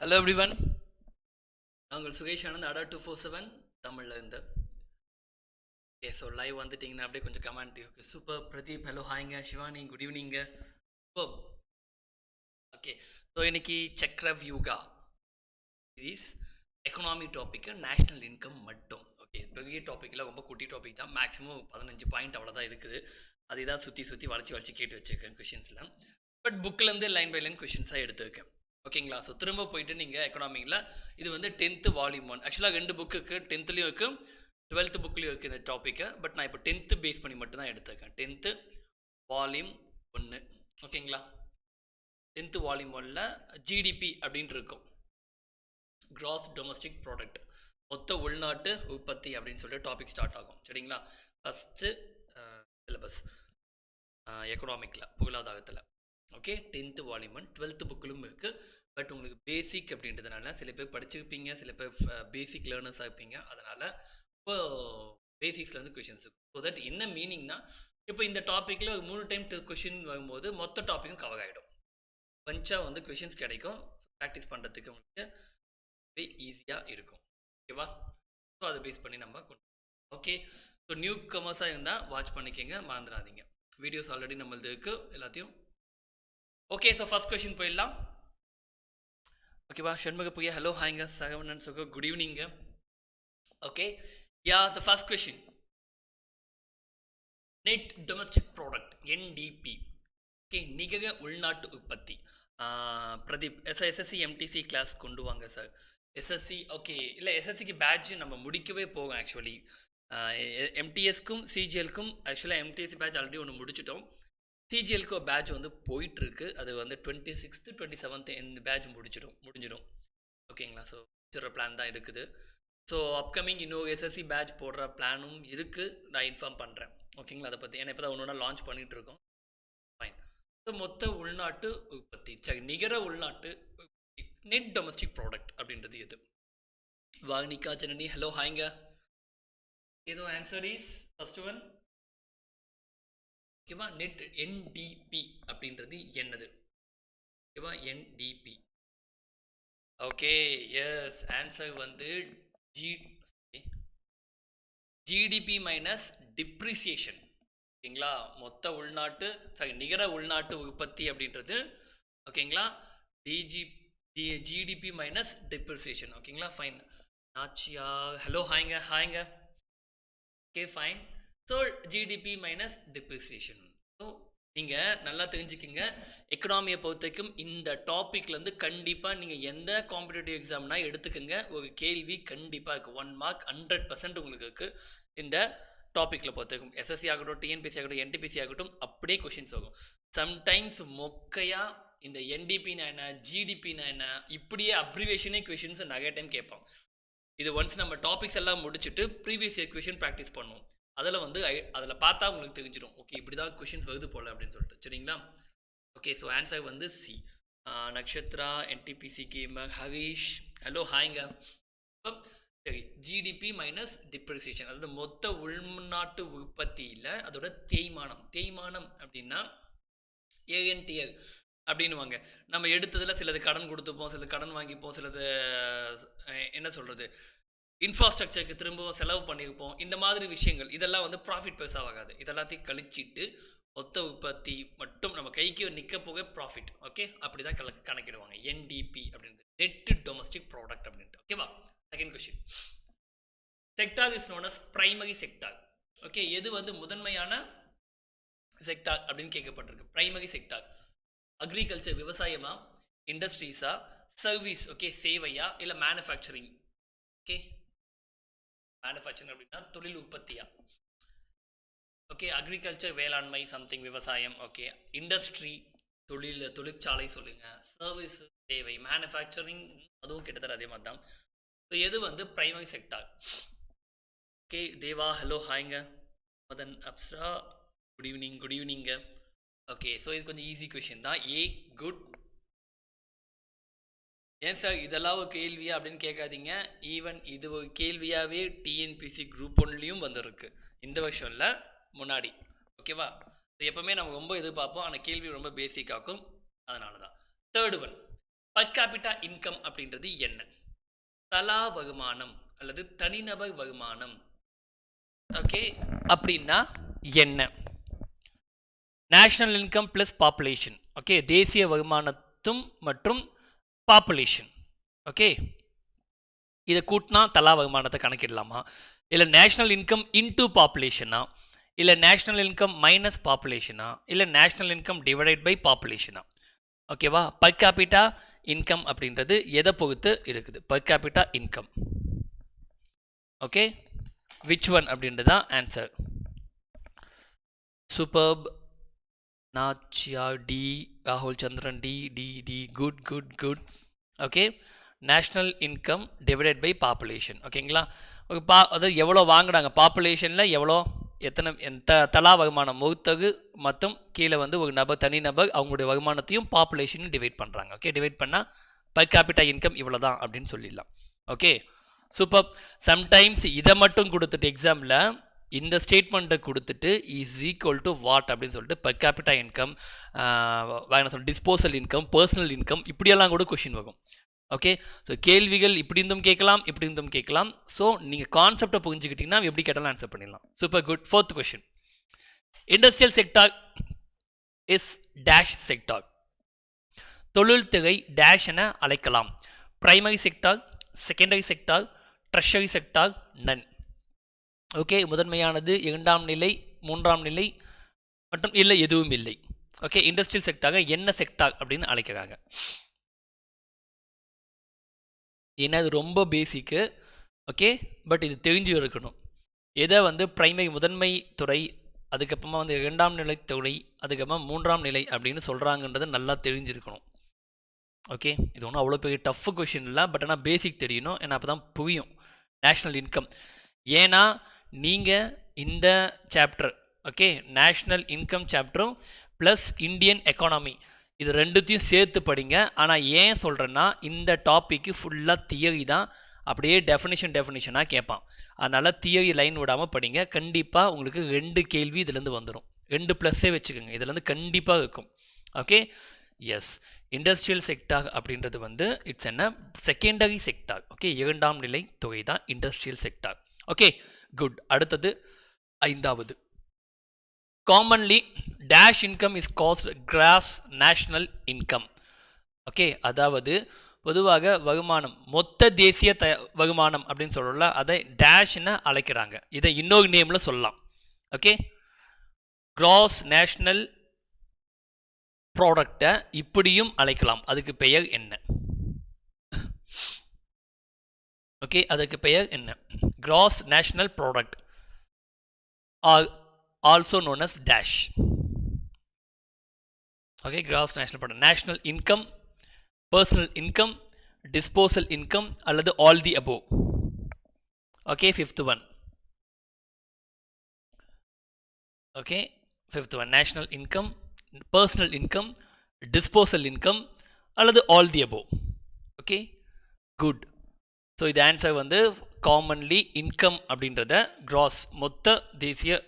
Hello everyone. நாங்கள் சுகேஷ் ஆனந்த் அடா 247 தமிழில் இருந்து. ஓகே, ஸோ லைவ் வந்துட்டிங்கன்னா அப்படியே கொஞ்சம் comment. Okay, super. Pradeep hello ஹாய்ங்க. சிவானி குட் ஈவினிங்க. சூப்பர். ஓகே, ஸோ இன்னைக்கு Chakravyuha series economy topic national income மட்டும். ஓகே, பெரிய டாப்பிக்கில் ரொம்ப குட்டி டாபிக் தான். மேக்ஸிமம் 15 பாயிண்ட் அவ்வளோதான் இருக்குது. அதை தான் சுற்றி வளைச்சி கேட்டு வச்சுருக்கேன் கொஷின்ஸில். பட் புக்கிலேருந்து லைன் பை லைன் கொஷின்ஸாக எடுத்துருக்கேன். ஓகேங்களா? ஸோ திரும்ப போயிட்டு நீங்கள் எக்கனாமிக்கில் இது வந்து 10th வால்யூம் 1. ஆக்சுவலாக 2 புக்கு இருக்குது. 10th இருக்குது, 12th புக்லேயும் இருக்குது இந்த டாப்பிக்கை. பட் நான் இப்போ 10th பேஸ் பண்ணி மட்டும் தான் எடுத்திருக்கேன். 10th volume 1. ஓகேங்களா? 10th வால்யூம் 1ல் ஜிடிபி அப்படின்ட்டு இருக்கும், கிராஸ் டொமஸ்டிக் ப்ராடக்ட், மொத்த உள்நாட்டு உற்பத்தி அப்படின்னு சொல்லிட்டு டாபிக் ஸ்டார்ட் ஆகும். சரிங்களா? ஃபஸ்ட்டு சிலபஸ் எக்கனாமிக்கில் பொருளாதாரத்தில். ஓகே, 10th வால்யூம் 1 12th புக்கிலும் இருக்குது. பட் உங்களுக்கு பேசிக் அப்படின்றதுனால சில பேர் படிச்சிருப்பீங்க, சில பேர் பேசிக் லேர்னர்ஸாக இருப்பீங்க. அதனால் இப்போ பேசிக்ஸ்லேருந்து கொஷின்ஸ் இருக்கும். ஸோ தட் என்ன மீனிங்னா, இப்போ இந்த டாப்பிக்கில் 3 டைம் கொஷின் வரும்போது மொத்த டாப்பிக்கும் கவர் ஆகிடும். பஞ்சாக வந்து கொஷின்ஸ் கிடைக்கும். ப்ராக்டிஸ் பண்ணுறதுக்கு உங்களுக்கு ஈஸியாக இருக்கும். ஓகேவா? ஸோ அதை பேஸ் பண்ணி நம்ம கொண்டு. ஓகே, ஸோ நியூ கமர்ஸாக இருந்தால் வாட்ச் பண்ணிக்கோங்க, மறந்துடாதீங்க. வீடியோஸ் ஆல்ரெடி நம்மளது இருக்குது எல்லாத்தையும். ஓகே, ஸோ ஃபர்ஸ்ட் கொஷின் போயிடலாம். ஓகேவா? ஷண்முக பிரியா ஹலோ ஹாய்ங்க. சரவணன் சுக குட் ஈவினிங்க. Okay, ya the first question, net domestic product NDP. Okay, நிகர உள்நாட்டு உற்பத்தி. பிரதீப் எஸ்எஸ்சி எம்டிசி கிளாஸ் கொண்டு வாங்க சார். எஸ்எஸ்சி ஓகே, இல்லை எஸ்எஸ்சிக்கு பேட்ச் நம்ம முடிக்கவே போகும். ஆக்சுவலி எம்டிஎஸ்க்கும் சிஜிஎல்க்கும் ஆக்சுவலாக எம்டிஎஸ்சி பேட்ச் ஆல்ரெடி ஒன்று முடிச்சிட்டோம். சிஜிஎல்க்கு ஒரு பேட்ச் வந்து போயிட்டுருக்கு. அது வந்து 26th 27th இந்த பேட்ச் முடிஞ்சிடும். ஓகேங்களா? ஸோ ஃபியூச்சர் பிளான் தான் இருக்குது. ஸோ அப்கமிங் இன்னொரு எஸ்எஸ்சி பேட்ச் போடுற பிளானும் இருக்குது. நான் இன்ஃபார்ம் பண்ணுறேன். ஓகேங்களா? அதை பற்றி ஏன்னா இப்போ தான் ஒன்று லான்ச் பண்ணிகிட்ருக்கோம். ஃபைன். ஸோ மொத்த உள்நாட்டு உற்பத்தி, சரி நிகர உள்நாட்டு நெட் டொமஸ்டிக் ப்ராடக்ட் அப்படின்றது எது? வானிகா ஜனனி ஹலோ ஹாய்ங்க. ஏதோ ஆன்சர் இஸ் ஃபர்ஸ்ட் ஒன். ஓகேவா? நெட் NDP அப்படின்றது என்னது? ஓகேவா? NDP. ஓகே, எஸ் ஆன்சர் வந்து ஜிடிபி மைனஸ் டிப்ரிசியேஷன். ஓகேங்களா? மொத்த உள்நாட்டு நிகர உள்நாட்டு உற்பத்தி அப்படின்றது ஓகேங்களா ஜிடிபி மைனஸ் டிப்ரிசியேஷன். ஓகேங்களா? ஃபைன். நாச்சியா ஹலோ ஹாய்ங்க. Okay fine. So GDP minus depreciation. So நீங்கள் நல்லா தெரிஞ்சுக்கிங்க, எக்கனாமியை பொறுத்த வரைக்கும் இந்த டாப்பிக்லேருந்து கண்டிப்பாக நீங்கள் எந்த காம்படிட்டிவ் எக்ஸாம்னா எடுத்துக்கோங்க, ஒரு கேள்வி கண்டிப்பாக இருக்குது. 1 மார்க் 100% உங்களுக்கு இருக்குது இந்த டாப்பிக்கில் பொறுத்த வரைக்கும். எஸ்எஸ்சி ஆகட்டும், டிஎன்பிசி ஆகட்டும், NTPC ஆகட்டும், அப்படியே கொஷின்ஸ் ஆகும். சம்டைம்ஸ் மொக்கையாக இந்த NDPனா என்ன, ஜிடிபினா என்ன, இப்படியே அப்ரிவேஷனே கொஷின்ஸ் நிறைய டைம் கேட்பான். இது ஒன்ஸ் நம்ம டாபிக்ஸ் எல்லாம் முடிச்சுட்டு ப்ரீவியஸ் இயர் கொஷின் ப்ராக்டிஸ் பண்ணுவோம். அதில் பார்த்தா உங்களுக்கு தெரிஞ்சிடும். ஓகே, இப்படி தான் கொஷின்ஸ் வருது போல் அப்படின்னு சொல்லிட்டு. சரிங்களா? ஓகே, ஸோ ஆன்சர் வந்து C. Nakshatra NTPC gamer Harish hello ஹாய்ங்க. சரி, ஜிடிபி மைனஸ் டிப்ரிசியேஷன், அதாவது மொத்த உள்நாட்டு உற்பத்தியில் அதோட தேய்மானம் அப்படின்னா ஏஎன்டிஎல் அப்படின்னுவாங்க. நம்ம எடுத்ததில் சிலது கடன் கொடுத்துப்போம், சிலது கடன் வாங்கிப்போம், சிலது என்ன சொல்கிறது இன்ஃப்ராஸ்ட்ரக்சருக்கு திரும்பவும் செலவு பண்ணியிருப்போம். இந்த மாதிரி விஷயங்கள் இதெல்லாம் வந்து ப்ராஃபிட் பெருசாகாது. இதெல்லாத்தையும் கழிச்சிட்டு மொத்த உற்பத்தி மட்டும் நம்ம கைக்கு நிற்க போக ப்ராஃபிட். ஓகே, அப்படி தான் கணக்கிடுவாங்க NDP அப்படின்றது, நெட் டொமஸ்டிக் ப்ராடக்ட் அப்படின்ட்டு. ஓகேவா? Second question, sector is known as primary sector. Okay, எது வந்து முதன்மையான செக்டார் அப்படின்னு கேட்கப்பட்டிருக்கு. பிரைமரி செக்டார் அக்ரிகல்ச்சர் விவசாயமா, இண்டஸ்ட்ரீஸா, சர்வீஸ் ஓகே சேவையா, இல்லை மேனுஃபேக்சரிங். ஓகே, மேனுஃபேக்சரிங் அப்படின்னா தொழில் உற்பத்தியா. ஓகே, அக்ரிகல்ச்சர் வேளாண்மை சம்திங் விவசாயம். ஓகே, இண்டஸ்ட்ரி தொழிற்சாலை சொல்லுங்க, சர்வீஸ் சேவை, மேனுஃபேக்சரிங் அதுவும் கிட்டத்தட்ட அதே மாதிரி தான். ஸோ எது வந்து primary sector? Okay, Deva hello ஹாய்ங்க. மதன் அப்ஸ்ரா குட் ஈவினிங்க. ஓகே, ஸோ இது கொஞ்சம் ஈஸி கொஷின் தான். ஏ குட். ஏன் சார் இதெல்லாம் ஒரு கேள்வியா அப்படின்னு கேட்காதீங்க. ஈவன் இது ஒரு கேள்வியாகவே TNPC குரூப் 1லையும் வந்துருக்கு இந்த வருஷம் இல்லை, முன்னாடி. ஓகேவா? எப்போவுமே நம்ம ரொம்ப எதிர்பார்ப்போம், ஆனால் கேள்வி ரொம்ப பேசிக்காக்கும். அதனால தான். Third one, per capita income அப்படின்றது என்ன? தலா வருமானம் அல்லது தனிநபர் வருமானம். ஓகே, அப்படின்னா என்ன? National income plus population. Okay, தேசிய வருமானத்தும் மற்றும் பாப்புலேஷன். ஓகே, இதை கூட்டினா தலா வருமானத்தை கணக்கிடலாமா, இல்லை நேஷனல் இன்கம் இன்டூ பாப்புலேஷனா, இல்லை நேஷனல் இன்கம் மைனஸ் பாப்புலேஷனா, இல்லை நேஷனல் இன்கம் டிவைடட் பை பாப்புலேஷனா? ஓகேவா? பர் கேபிட்டா இன்கம் அப்படின்றது எதை பொறுத்து இருக்குது? Per capita income. Okay, which one அப்படின்றது தான் ஆன்சர். சூப்பர்ப். நாச்சியார் டி, ராகுல் Chandran D D D. Good good good. Okay, national income divided by population. ஓகேங்களா? அதாவது எவ்வளோ வாங்குறாங்க, பாப்புலேஷனில் எவ்வளோ, எத்தனை தலா வருமானம் முகத்தகு மற்றும் கீழே வந்து ஒரு நபர் தனிநபர் அவங்களுடைய வருமானத்தையும் பாப்புலேஷனையும் டிவைட் பண்ணுறாங்க. ஓகே, டிவைட் பண்ணால் பர் கேபிட்டா இன்கம் இவ்வளோ தான் அப்படின்னு சொல்லிடலாம். Okay, super. சம்டைம்ஸ் இதை மட்டும் கொடுத்துட்டு எக்ஸாமில் இந்த ஸ்டேட்மெண்ட்டை கொடுத்துட்டு இஸ் ஈக்குவல் டு வாட் அப்படின்னு சொல்லிட்டு per capita income, disposal income, personal income இப்படியெல்லாம் கூட கொஷின் வரும். ஓகே, ஸோ கேள்விகள் இப்படி இருந்தும் கேட்கலாம், இப்படி இருந்தும் கேட்கலாம். ஸோ நீங்கள் கான்செப்டை புரிஞ்சுக்கிட்டீங்கன்னா எப்படி கேட்டாலும் ஆன்சர் பண்ணிடலாம். Super good. 4th question. Industrial sector is dash sector. தொழில்துறை டேஷ் என அழைக்கலாம். Primary sector, secondary sector, treasury sector, none. Okay, முதன்மையானது, இரண்டாம் நிலை, மூன்றாம் நிலை மற்றும் இல்லை எதுவும் இல்லை. ஓகே, இண்டஸ்ட்ரியல் செக்டாரை என்ன செக்டார் அப்படின்னு அழைக்கிறாங்க? ஏன்னா இது ரொம்ப பேசிக்கு. ஓகே, பட் இது தெரிஞ்சு இருக்கணும். எதை வந்து பிரைமரி முதன்மை துறை, அதுக்கப்புறமா வந்து இரண்டாம் நிலை துறை, அதுக்கப்புறமா மூன்றாம் நிலை அப்படின்னு சொல்கிறாங்கன்றது நல்லா தெரிஞ்சிருக்கணும். ஓகே, இது ஒன்றும் அவ்வளோ பெரிய டஃப் கொஷின் இல்லை, பட் ஆனால் பேசிக் தெரியணும். ஏன்னா அப்போ தான் புரியும் நேஷ்னல் இன்கம். ஏன்னா நீங்கள் இந்த சாப்டர், ஓகே, நேஷ்னல் இன்கம் சாப்டரும் ப்ளஸ் இந்தியன் எக்கானமி இது ரெண்டுத்தையும் சேர்த்து படிங்க. ஆனால் ஏன் சொல்கிறேன்னா இந்த டாப்பிக்கு ஃபுல்லாக தியரி தான், அப்படியே டெஃபினிஷனாக கேட்பான். அதனால் தியரி லைன் விடாமல் படிங்க. கண்டிப்பாக உங்களுக்கு 2 கேள்வி இதுலேருந்து வந்துடும். 2 ப்ளஸ்ஸே வச்சுக்கோங்க, இதுலேருந்து கண்டிப்பாக இருக்கும். Okay, S. இண்டஸ்ட்ரியல் செக்டார் அப்படின்றது வந்து இட்ஸ் என்ன செகண்டரி செக்டார். ஓகே, இரண்டாம் நிலை துறை தான் இண்டஸ்ட்ரியல் செக்டார். Okay, good. அடுத்தது 5வது. Commonly dash income is cost cross national income. Okay, அதாவது பொதுவாக வருமானம், மொத்த தேசிய வருமானம் அப்படின்னு சொல்லல, அதை டேஷ்னு அழைக்கிறாங்க. இதை இன்னொரு நேமில் சொல்லலாம். ஓகே, கிராஸ் நேஷனல் ப்ராடக்டை இப்படியும் அழைக்கலாம். அதுக்கு பெயர் என்ன? ஓகே, அதுக்கு பெயர் என்ன? Gross national product or also known as dash. Okay, gross national product, national income, personal income, disposal income அல்லது all the above. Okay, 5th one. Okay, 5th one national income, personal income, disposal income அல்லது all the above. Okay, good. So இது answer வந்து commonly income அப்படின்றத, கிராஸ் மொத்த தேசிய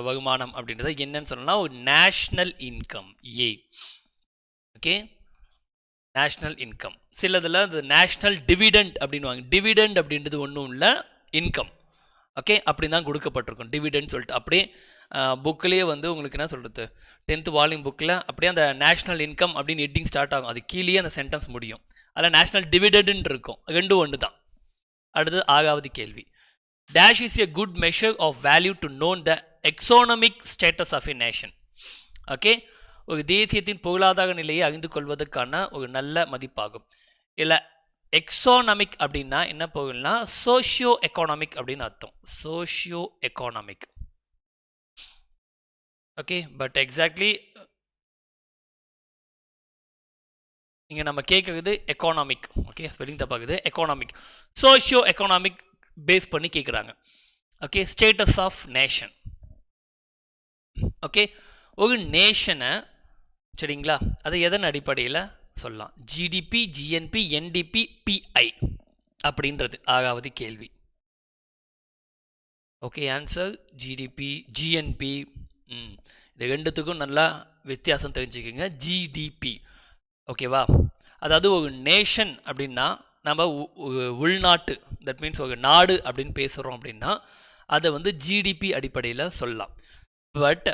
வருமானம் அப்படின்றத என்னன்னு சொன்னா ஒரு national income A. Okay, national income. சிலதில் அது நேஷ்னல் டிவிடெண்ட் அப்படின்வாங்க. டிவிடெண்ட் அப்படின்றது ஒன்றும் இல்லை, இன்கம். ஓகே, அப்படி தான் கொடுக்கப்பட்டிருக்கும் டிவிடெண்ட் சொல்லிட்டு. அப்படியே புக்கிலேயே வந்து உங்களுக்கு என்ன சொல்கிறது, 10th வால்யூம் புக்கில் அப்படியே அந்த நேஷ்னல் இன்கம் அப்படின்னு ஹெட்டிங் ஸ்டார்ட் ஆகும். அது கீழே அந்த சென்டென்ஸ் முடியும். அதில் நேஷ்னல் டிவிடெண்ட் இருக்கும். 2 ஒன்று தான். அடுத்தது 6வது கேள்வி. Dash is a good measure of value to known the economic status of a nation. Okay, ஒரு தேசியத்தின் பொருளாதார நிலையை அறிந்து கொள்வதற்கான ஒரு நல்ல மதிப்பாகும். இல்லை எக்ஸானமிக் அப்படின்னா என்ன பொருள்னா சோஷியோ எக்கானமிக் அப்படின்னு அர்த்தம். Socio economic. Okay, but exactly இங்கே நம்ம கேட்குறது எக்கானமிக். ஓகே, ஸ்பெல்லிங் தப்பாகுது. எக்கானமிக், சோஷியோ எக்கானமிக் பேஸ் பண்ணி கேட்குறாங்க. Okay, status of nation. Okay, ஒரு நேஷனை சரிங்களா, அதை எதன் அடிப்படையில் சொல்லலாம்? ஜிடிபி, ஜிஎன்பி, என்டிபி, பிஐ அப்படின்றது 6வது கேள்வி. Okay, answer GDP, GNB. இது ரெண்டுத்துக்கும் நல்லா வித்தியாசம் தெரிஞ்சுக்கோங்க. ஜிடிபி ஓகேவா, அதாவது ஒரு நேஷன் அப்படின்னா நம்ம உள்நாட்டு, தட் மீன்ஸ் ஒரு நாடு அப்படின்னு பேசுகிறோம் அப்படின்னா அதை வந்து ஜிடிபி அடிப்படையில் சொல்லலாம். பட்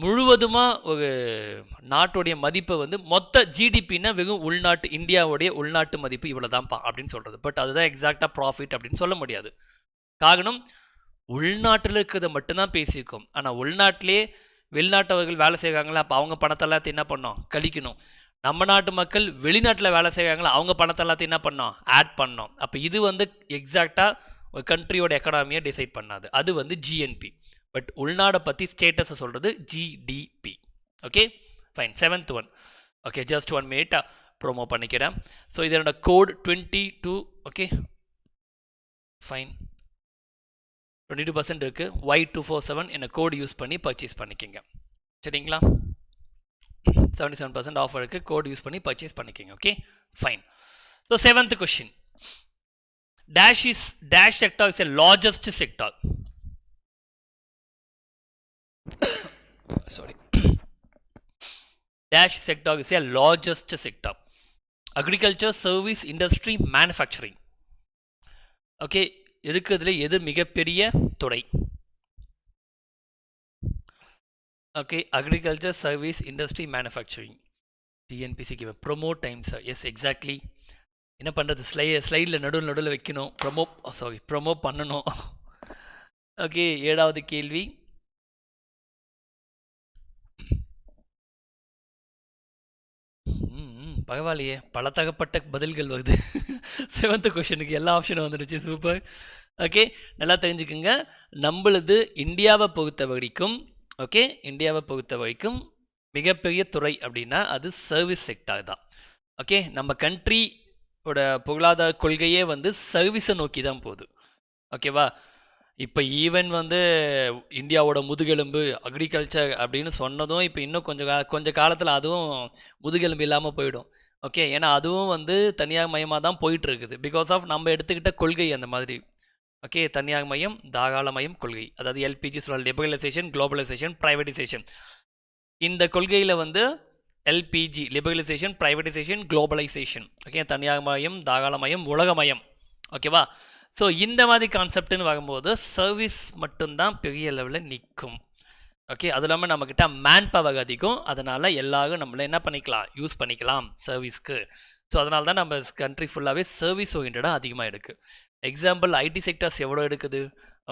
முழுவதுமாக ஒரு நாட்டுடைய மதிப்பை வந்து மொத்த ஜிடிபின்னா வெறும் உள்நாட்டு, இந்தியாவுடைய உள்நாட்டு மதிப்பு இவ்வளோ தான்ப்பா அப்படின்னு சொல்கிறது. பட் அதுதான் எக்ஸாக்டாக ப்ராஃபிட் அப்படின்னு சொல்ல முடியாது. காரணம், உள்நாட்டில் இருக்கிறத மட்டும்தான் பேசியிருக்கோம். ஆனால் உள்நாட்டிலே வெளிநாட்டவர்கள் வேலை செய்கிறாங்களா, அப்போ அவங்க பணத்தை எல்லாத்தையும் என்ன பண்ணோம், கழிக்கணும். நம்ம நாட்டு மக்கள் வெளிநாட்டில் வேலை செய்கிறாங்களா, அவங்க பணத்தை எல்லாத்தையும் என்ன பண்ணோம், ஆட் பண்ணோம். அப்போ இது வந்து எக்ஸாக்டாக ஒரு கண்ட்ரியோட எக்கனாமியை டிசைட் பண்ணாது. அது வந்து ஜிஎன்பி. பட் உள்நாடை பற்றி ஸ்டேட்டஸை சொல்கிறது GDP. Okay fine. 7th one. Okay just 1 minute promo பண்ணிக்கிறேன். ஸோ இதனோட கோட் 22. Okay fine. 22% இருக்குது. Y247 என்ன கோட் யூஸ் பண்ணி பர்ச்சேஸ் பண்ணிக்கோங்க. சரிங்களா? 77% ஆஃபர் இருக்குது. கோட் யூஸ் பண்ணி பர்ச்சேஸ் பண்ணிக்கோங்க. Okay fine. So 7th question. Dash sector is the largest sector. Sorry. Dash sector is the largest sector. Agriculture, service, industry, manufacturing. Okay இருக்கிறதுல எது மிகப்பெரிய துறை? Okay agriculture, service, industry, manufacturing. டிஎன்பிசிக்கு promote times. Yes exactly. என்ன பண்ணுறது, ஸ்லைடில் நடுவில் வைக்கணும். ப்ரொமோ பண்ணணும். ஓகே 7வது கேள்வி. பரவாயில்லையே, பல தகப்பட்ட பதில்கள் வருது. 7th கொஷனுக்கு எல்லா ஆப்ஷனும் வந்துடுச்சு. சூப்பர். ஓகே நல்லா தெரிஞ்சுக்குங்க. நம்மளது இந்தியாவை பொறுத்த வரைக்கும், ஓகே இந்தியாவை பொறுத்த வரைக்கும் மிகப்பெரிய துறை அப்படின்னா அது சர்வீஸ் செக்டார் தான். ஓகே நம்ம கண்ட்ரியோட பொருளாதார கொள்கையே வந்து சர்வீஸை நோக்கி தான் போகுது. ஓகேவா? இப்போ ஈவன் வந்து இந்தியாவோட முதுகெலும்பு அக்ரிகல்ச்சர் அப்படின்னு சொன்னதும் இப்போ இன்னும் கொஞ்சம் காலத்தில் அதுவும் முதுகெலும்பு இல்லாமல் போயிடும். ஓகே ஏன்னா அதுவும் வந்து தனியார் மயமாக தான் போயிட்டுருக்குது. பிகாஸ் ஆஃப் நம்ம எடுத்துக்கிட்ட கொள்கை அந்த மாதிரி. ஓகே தனியார் மயம், தாராளமயம் கொள்கை. அதாவது எல்பிஜி சொல்ல லிபரலைசேஷன், குளோபலைசேஷன், ப்ரைவேட்டைசேஷன். இந்த கொள்கையில் வந்து LPG liberalisation, privatisation, globalisation. Okay தனியார் மயம், தாராளமயம், உலகமயம். ஓகேவா? ஸோ இந்த மாதிரி கான்செப்ட்னு வரும்போது சர்வீஸ் மட்டும்தான் பெரிய லெவலில் நிற்கும். ஓகே அது இல்லாமல் நம்மக்கிட்ட மேன் பவர் அதிகம். அதனால் எல்லாரும் நம்மளை என்ன பண்ணிக்கலாம், யூஸ் பண்ணிக்கலாம் சர்வீஸ்க்கு. ஸோ அதனால தான் நம்ம கண்ட்ரி ஃபுல்லாகவே சர்வீஸ் ஓரியன்டாக அதிகமாக இருக்குது. எக்ஸாம்பிள் ஐடி செக்டர்ஸ் எவ்வளோ எடுக்குது.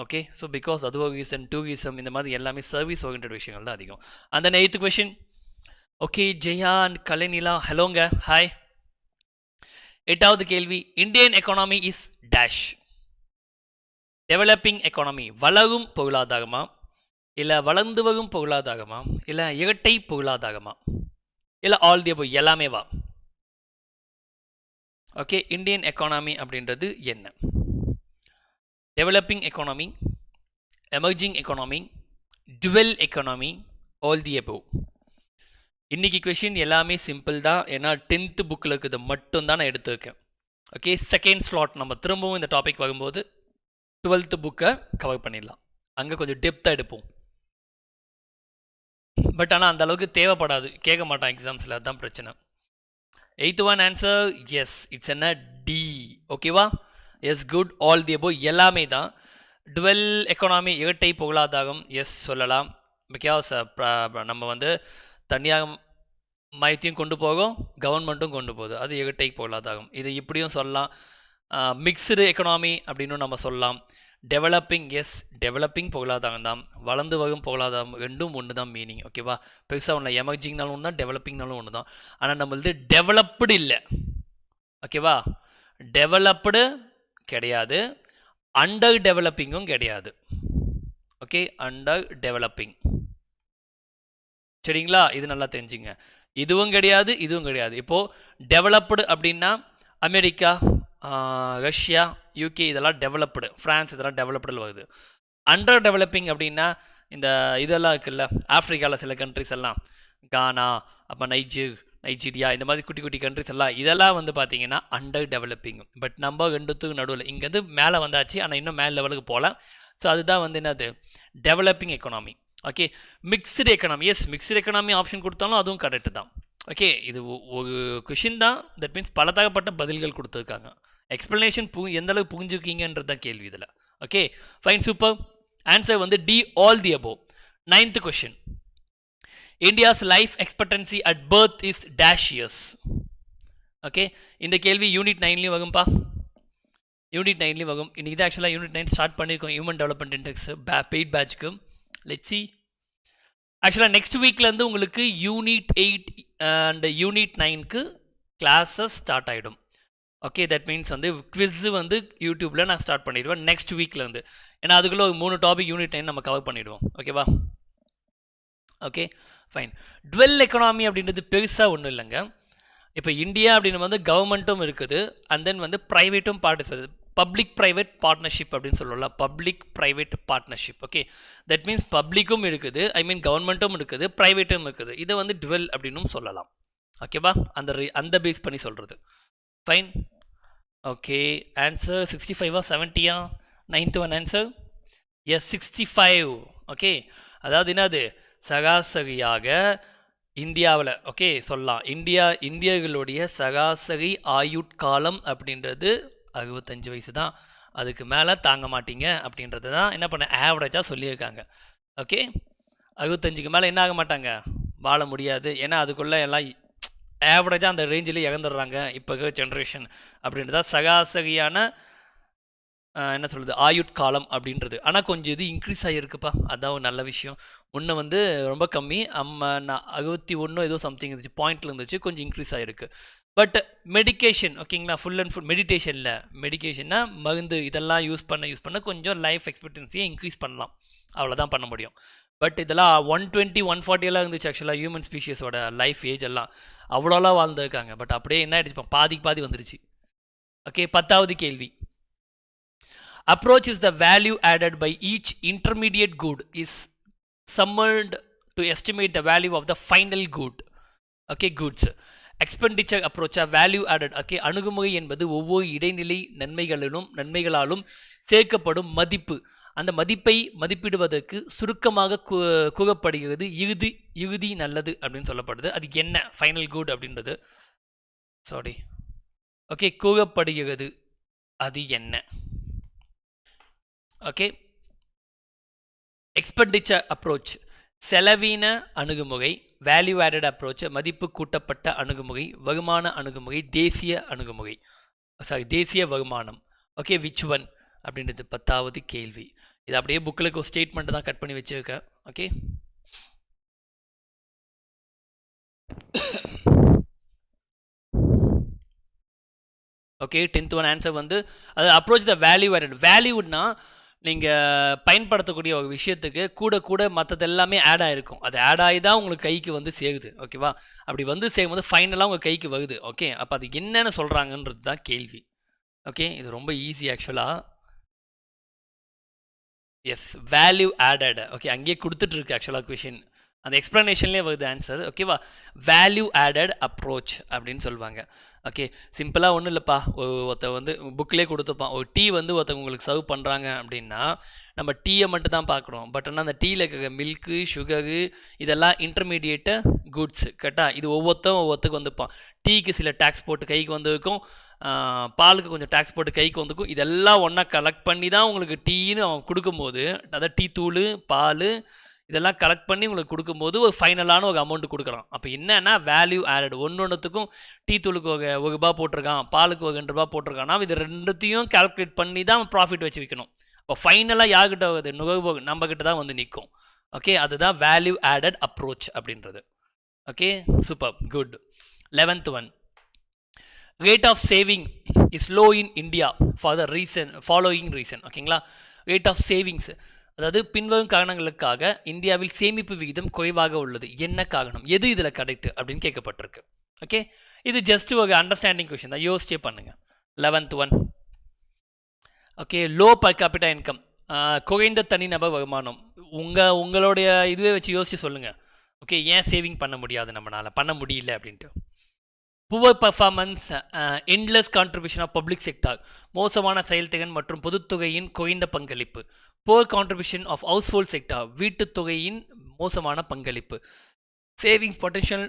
ஓகே ஸோ பிகாஸ் அது ஒரு ரீசன், டூரிசம், இந்த மாதிரி எல்லாமே சர்வீஸ் ஓரியன்ட் விஷயங்கள் தான் அதிகம். அந்த 8th question. Okay Jaya and Kalainila ஹலோங்க, ஹாய். 8வது கேள்வி. Indian economy is dash. Developing economy வளரும் பொருளாதாரமா, இல்லை வளர்ந்து வரும் பொருளாதாரமா, இல்லை இரட்டை பொருளாதாரமா, இல்லை ஆல் தி அபவ் எல்லாமே வா. ஓகே இந்தியன் எக்கானமி அப்படின்றது என்ன? Developing economy, emerging economy, twelve economy, all the above. இன்னைக்கு கொஷின் எல்லாமே சிம்பிள் தான். ஏன்னா 10th புக்கில் இருக்கிறது மட்டும்தான் நான் எடுத்துருக்கேன். ஓகே செகண்ட் ஸ்லாட் நம்ம திரும்பவும் இந்த டாபிக் வரும்போது 12th புக்கை கவர் பண்ணிடலாம். அங்கே கொஞ்சம் டெப்த்தாக எடுப்போம். பட் ஆனால் அந்த அளவுக்கு தேவைப்படாது, கேட்க மாட்டான் எக்ஸாம்ஸில், அதுதான் பிரச்சனை. 8th one answer is, it's என்ன டி. ஓகேவா? Yes good, all the above எல்லாமே தான். டுவெல் எக்கானமி இரட்டை பொருளாதாரம் எஸ் சொல்லலாம். பிகாஸ் நம்ம வந்து தனியார் மயத்தையும் கொண்டு போகும், கவர்மெண்ட்டும் கொண்டு போகுது, அது இரட்டை பொருளாதாரம். இது இப்படியும் சொல்லலாம். மிக்ஸ்டு எக்கனாமி அப்படின்னு நம்ம சொல்லலாம். டெவலப்பிங் எஸ் டெவலப்பிங் பொருளாதாரம் தான். வளர்ந்து வரும் பொருளாதாரம் ரெண்டும் ஒன்று தான் மீனிங். ஓகேவா? பெருசாக ஒன்று எமர்ஜிங்னாலும் ஒன்று தான், டெவலப்பிங்னாலும் ஒன்று தான். ஆனால் நம்மளது டெவலப்டு இல்லை. ஓகேவா? டெவலப்டு கிடையாது, அண்டர் டெவலப்பிங்கும் கிடையாது. Okay under developing. சரிங்களா? இது நல்லா தெரிஞ்சுங்க. இதுவும் கிடையாது, இதுவும் கிடையாது. இப்போது டெவலப்டு அப்படின்னா அமெரிக்கா, ரஷ்யா, யூகே இதெல்லாம் டெவலப்டு, ஃப்ரான்ஸ் இதெல்லாம் டெவலப்டில் வருது. அண்டர் டெவலப்பிங் அப்படின்னா இந்த இதெல்லாம் இருக்குல்ல, ஆஃப்ரிக்காவில் சில கண்ட்ரிஸ் எல்லாம், கானா, அப்போ நைஜீரியா, இந்த மாதிரி குட்டி குட்டி கண்ட்ரிஸ் எல்லாம், இதெல்லாம் வந்து பார்த்தீங்கன்னா அண்டர் டெவலப்பிங். பட் நம்ம ரெண்டுத்துக்கு நடுவில் இங்கேருந்து மேலே வந்தாச்சு, ஆனால் இன்னும் மேல் லெவலுக்கு போகலாம். ஸோ அதுதான் வந்து என்னது developing economy. Okay mixed economy yes mixed economy option கொடுத்தாலும் அதுவும் கரெக்டு தான். ஓகே, இது ஒரு கொஷின் தான். தட் மீன்ஸ் பலதரப்பட்ட பதில்கள் கொடுத்துருக்காங்க. எக்ஸ்பிளனேஷன் எந்த அளவுக்கு புரிஞ்சுக்கிங்கன்றது தான் கேள்வி இதில். Okay fine, super. ஆன்சர் வந்து D, all the above. 9th question. India's life expectancy at birth is dash years. Okay, இந்த கேள்வி யூனிட் 9லேயும் வகும்பா. யூனிட் 9லேயும் வகும். இன்றைக்கி தான் ஆக்சுவலாக யூனிட் 9 ஸ்டார்ட் பண்ணியிருக்கோம் ஹியூமன் டெவலப்மெண்ட் இண்டெக்ஸ் பெய்ட் பேட்ச்க்கு. Let's see. ஆக்சுவலாக நெக்ஸ்ட் வீக்லேருந்து உங்களுக்கு யூனிட் 8 அண்ட் யூனிட் 9க்கு கிளாஸஸ் ஸ்டார்ட் ஆகிடும். ஓகே, தட் மீன்ஸ் வந்து குவிஸ் வந்து யூடியூப்பில் நான் ஸ்டார்ட் பண்ணிடுவேன் நெக்ஸ்ட் வீக்லேருந்து. ஏன்னா அதுக்குள்ளே ஒரு 3 டாபிக் யூனிட் 9 நம்ம கவர் பண்ணிவிடுவோம். ஓகேவா? Okay fine. டுவெல் எக்கனாமி அப்படின்றது பெருசாக ஒன்றும் இல்லைங்க. இப்போ இந்தியா அப்படின்னு வந்து கவர்மெண்ட்டும் இருக்குது அண்ட் தென் வந்து ப்ரைவேட்டும் பார்ட்டிசிபேட், பப்ளிக் ப்ரைவேட் பார்ட்னர்ஷிப் அப்படின்னு சொல்லலாம். Public private partnership. Okay, that means பப்ளிக்கும் இருக்குது, ஐ மீன் கவர்மெண்ட்டும் இருக்குது, ப்ரைவேட்டும் இருக்குது. இதை வந்து டுவெல் அப்படின்னும் சொல்லலாம். ஓகேவா? அந்த பேஸ் பண்ணி சொல்கிறது. Fine. Okay, answer 65 70? 9th one answer is 65. Okay, அதாவது என்னது சராசரியாக இந்தியாவில் ஓகே சொல்லலாம். இந்தியர்களுடைய சராசரி ஆயுட்காலம் அப்படின்றது 65 வயசு தான். அதுக்கு மேலே தாங்க மாட்டீங்க அப்படின்றது தான் என்ன பண்ண ஆவரேஜாக சொல்லியிருக்காங்க. ஓகே, 65க்கு மேலே என்ன ஆக மாட்டாங்க, வாழ முடியாது. ஏன்னா அதுக்குள்ளே எல்லாம் ஆவரேஜாக அந்த ரேஞ்சில் இறந்துடுறாங்க இப்போ இருக்கிற ஜென்ரேஷன் அப்படின்றதா சராசரியான என்ன சொல்கிறது ஆயுட்காலம் அப்படின்றது. ஆனால் கொஞ்சம் இது இன்க்ரீஸ் ஆகிருக்குப்பா, அதான் ஒரு நல்ல விஷயம். முன்ன வந்து ரொம்ப கம்மி, 61 ஏதோ சம்திங் இருந்துச்சு, பாயிண்டில் இருந்துச்சு, கொஞ்சம் இன்க்ரீஸ் ஆகிருக்கு. பட் மெடிக்கேஷன் ஓகேங்களா, ஃபுல் அண்ட் ஃபுல் மெடிடேஷனில், மெடிக்கேஷன்னா மருந்து இதெல்லாம் யூஸ் பண்ண கொஞ்சம் லைஃப் எக்ஸ்பெக்டன்சியை இன்க்ரீஸ் பண்ணலாம், அவ்வளோதான் பண்ண முடியும். பட் இதெல்லாம் 120 140 எல்லாம் இருந்துச்சு ஆக்சுவலாக ஹியூமன் ஸ்பீஷியஸோட லைஃப் ஏஜ் எல்லாம் அவ்வளோலாம் வாழ்ந்துருக்காங்க. பட் அப்படியே என்ன ஆகிடுச்சு, பாதி வந்துருச்சு. ஓகே, 10வது கேள்வி. Approach is the value added by each intermediate good is summed to estimate the value of the final good. Okay, goods. Expenditure approach value added. Okay, அணுகுமுறை என்பது ஒவ்வொரு இடைநிலை நன்மைகளாலும் சேர்க்கப்படும் மதிப்பு. அந்த மதிப்பை மதிப்பிடுவதற்கு சுருக்கமாக கூறப்படுகிறது இறுதி நல்லது அப்படின்னு சொல்லப்படுது. அது என்ன ஃபைனல் குட் அப்படின்றது, சாரி ஓகே கூறப்படுகிறது அது என்ன? ஓகே, எக்ஸ்பெண்டிச்சர் அப்ரோச் செலவீன அணுகுமுறை, வேல்யூ ஆடட் அப்ரோச் மதிப்பு கூட்டப்பட்ட அணுகுமுறை, வருமான அணுகுமுறை, தேசிய வருமானம். ஓகே, விச் ஒன் அப்படின்றது 10வது கேள்வி. இது அப்படியே புக்கில் ஒரு ஸ்டேட்மெண்ட் தான் கட் பண்ணி வச்சுருக்கேன். Okay, okay 10th one answer வந்து அது அப்ரோச் த வேல்யூ ஆடட். வேல்யூட்னா நீங்கள் பயன்படுத்தக்கூடிய ஒரு விஷயத்துக்கு கூட மற்றது எல்லாமே ஆட் ஆகிருக்கும். அது ஆட் ஆகி தான் உங்களுக்கு கைக்கு வந்து சேருது. ஓகேவா? அப்படி வந்து சேரும்போது ஃபைனலாக உங்கள் கைக்கு வருது. ஓகே, அப்போ அது என்னென்னு சொல்கிறாங்கன்றது தான் கேள்வி. ஓகே, இது ரொம்ப ஈஸி ஆக்சுவலாக. S, value added. ஓகே, அங்கேயே கொடுத்துட்ருக்கு ஆக்சுவலாக கொஷின், அந்த எக்ஸ்ப்ளனேஷன்லேயே வருது ஆன்சர். ஓகேவா? வேல்யூ ஆடட் அப்ரோச் அப்படின்னு சொல்லுவாங்க. ஓகே, சிம்பிளாக ஒன்றும் இல்லைப்பா, ஒருத்த வந்து புக்கிலே கொடுத்துப்பான், ஒரு டீ வந்து ஒருத்தவங்க உங்களுக்கு சர்வ் பண்ணுறாங்க அப்படின்னா நம்ம டீயை மட்டும் தான் பார்க்குறோம். பட் ஆனால் அந்த டீயில் இருக்கிற மில்க்கு, சுகரு இதெல்லாம் இன்டர்மீடியேட்டு குட்ஸ். கரெக்டாக? இது ஒவ்வொருத்தருக்கு வந்துப்பான். டீக்கு சில டேக்ஸ் போட்டு கைக்கு வந்துருக்கும், பாலுக்கு கொஞ்சம் டேக்ஸ் போட்டு கைக்கு வந்துக்கும். இதெல்லாம் ஒன்றா கலெக்ட் பண்ணி தான் உங்களுக்கு டீன்னு அவன் கொடுக்கும்போது, அதாவது டீ தூள், பால் இதெல்லாம் கலெக்ட் பண்ணி உங்களுக்கு கொடுக்கும்போது ஒரு ஃபைனலான ஒரு அமௌண்ட் கொடுக்குறான். அப்போ என்னன்னா வேல்யூ ஆடட். ஒன்றுத்துக்கும் டீ தூளுக்கு ஒரு ரூபா போட்டிருக்கான், பாலுக்கு ஒரு 2 ரூபா போட்டிருக்கான்னா இது ரெண்டுத்தையும் கால்குலேட் பண்ணி தான் ப்ராஃபிட் வச்சு விற்கணும். அப்போ ஃபைனலாக யார்கிட்ட வருது, நுகர்வோர் நம்மக்கிட்ட தான் வந்து நிற்கும். ஓகே, அதுதான் வேல்யூ ஆடட் அப்ரோச் அப்படின்றது. Okay, super, good. 11th one. Rate of saving is low in India for the following reason. ஓகேங்களா? ரேட் ஆஃப் சேவிங்ஸ் அதாவது பின்வரும் காரணங்களுக்காக இந்தியாவில் சேமிப்பு விகிதம் குறைவாக உள்ளது. என்ன காரணம், எது இதில் கரெக்ட் அப்படின்னு கேட்கப்பட்டிருக்கு. ஓகே, இது ஜஸ்ட் ஒரு அண்டர்ஸ்டாண்டிங் கொஷின் தான், யோசிச்சே பண்ணுங்க. 11th one. Okay, low per capita income, குறைந்த தனிநபர் வருமானம். உங்களுடைய இதுவே வச்சு யோசிச்சு சொல்லுங்கள். ஓகே, ஏன் சேவிங் பண்ண முடியாது, நம்மளால் பண்ண முடியல அப்படின்ட்டு. Poor performance, and less contribution of public sector, மோசமான செயல்திறன் மற்றும் பொதுத்தொகையின் குறைந்த பங்களிப்பு. Poor contribution of household sector, வீட்டுத் தொகையின் மோசமான பங்களிப்பு. Savings potential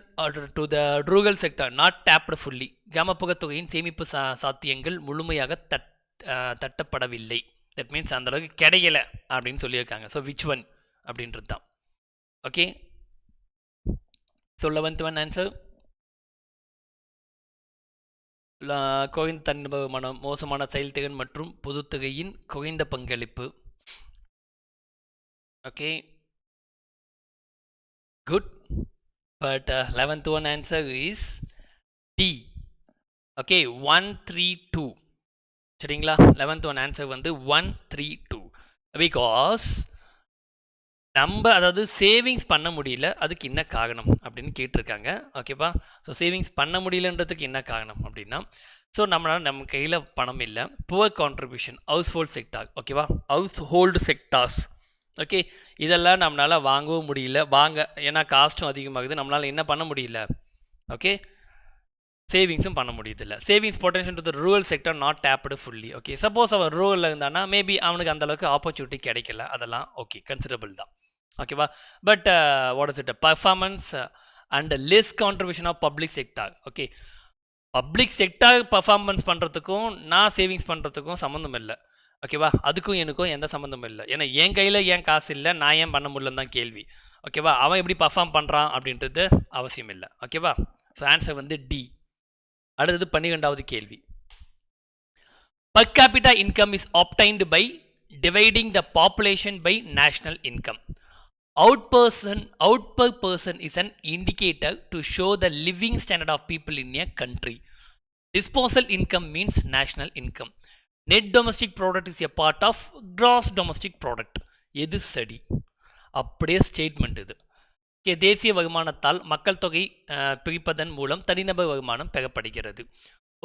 to the rural sector not tapped fully. கிராமப்புற தொகையின் சேமிப்பு சாத்தியங்கள் முழுமையாக தட்டப்படவில்லை. தட் மீன்ஸ் அந்த அளவுக்கு கிடைக்கல அப்படின்னு சொல்லியிருக்காங்க. ஸோ விச் ஒன் அப்படின்றது தான். Okay, so 11th one answer குறைந்த தன்னிபர் மனம், மோசமான செயல்திறன் மற்றும் பொதுத்தொகையின் குறைந்த பங்களிப்பு. Okay, good. But 11th one answer is D. Okay, 132. சரிங்களா? 11th one answer வந்து 132. பிகாஸ் நம்ம அதாவது சேவிங்ஸ் பண்ண முடியல, அதுக்கு என்ன காரணம் அப்படின்னு கேட்டிருக்காங்க. ஓகேப்பா? ஸோ சேவிங்ஸ் பண்ண முடியலன்றதுக்கு என்ன காரணம் அப்படின்னா, ஸோ நம்ம கையில் பணம் இல்லை. Poor contribution, household sector. ஓகேவா? Household sectors. ஓகே, இதெல்லாம் நம்மளால் வாங்கவும் முடியல, ஏன்னா காஸ்ட்டும் அதிகமாகுது, நம்மளால் என்ன பண்ண முடியல. ஓகே, சேவிங்ஸும் பண்ண முடியுதில்ல. Savings potential to the rural sector not tapped fully. Okay, suppose அவன் ரூரலில் இருந்தானா மேபி அவனுக்கு அந்தளவுக்கு ஆப்பர்ச்சுனிட்டி கிடைக்கல, அதெல்லாம் ஓகே கன்சிடரபிள் தான். ஓகேவா? But what is it performance and less contribution of public sector. Okay, public sector performance பண்ணுறதுக்கும் நான் சேவிங்ஸ் பண்ணுறதுக்கும் சம்மந்தம் இல்லை. ஓகேவா? அதுக்கும் எனக்கும் எந்த சம்மந்தமும் இல்லை. ஏன்னா என் கையில் ஏன் காசு இல்லை, நான் ஏன் பண்ண முடியலன்னு தான் கேள்வி. ஓகேவா? அவன் எப்படி பர்ஃபார்ம் பண்ணுறான் அப்படின்றது அவசியம் இல்லை. ஓகேவா? ஸோ ஆன்சர் வந்து டி. அடுத்தது 12வது கேள்வி. Per capita income is obtained by dividing the population by national income. Out per person is an indicator to show the living standard of people in a country. Disposable income means national income. Net domestic product is a part of gross domestic product. எது சரி? அப்படியே statement இது. Okay, தேசிய வருமானத்தால் மக்கள் தொகை பிரிப்பதன் மூலம் தனிநபர் வருமானம் பெறப்படுகிறது.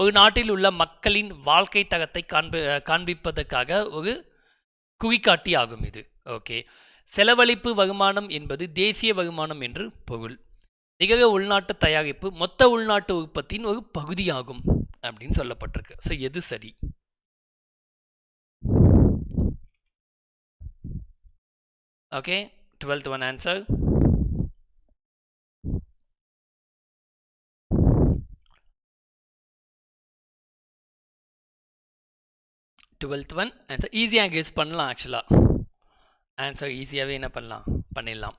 ஒரு நாட்டில் உள்ள மக்களின் வாழ்க்கை தரத்தை காண்பிப்பதற்காக ஒரு குறிகாட்டி ஆகும் இது. ஓகே, செலவழிப்பு வருமானம் என்பது தேசிய வருமானம் என்று பொருள். நிகர உள்நாட்டு தயாரிப்பு மொத்த உள்நாட்டு உற்பத்தியின் ஒரு பகுதியாகும் அப்படின்னு சொல்லப்பட்டிருக்கு. ஸோ எது சரி? Okay, 12th one answer. Twelfth one answer ஈஸியாக கெஸ் பண்ணலாம். ஆக்சுவலாக ஆன்சர் ஈஸியாகவே என்ன பண்ணலாம், பண்ணிடலாம்.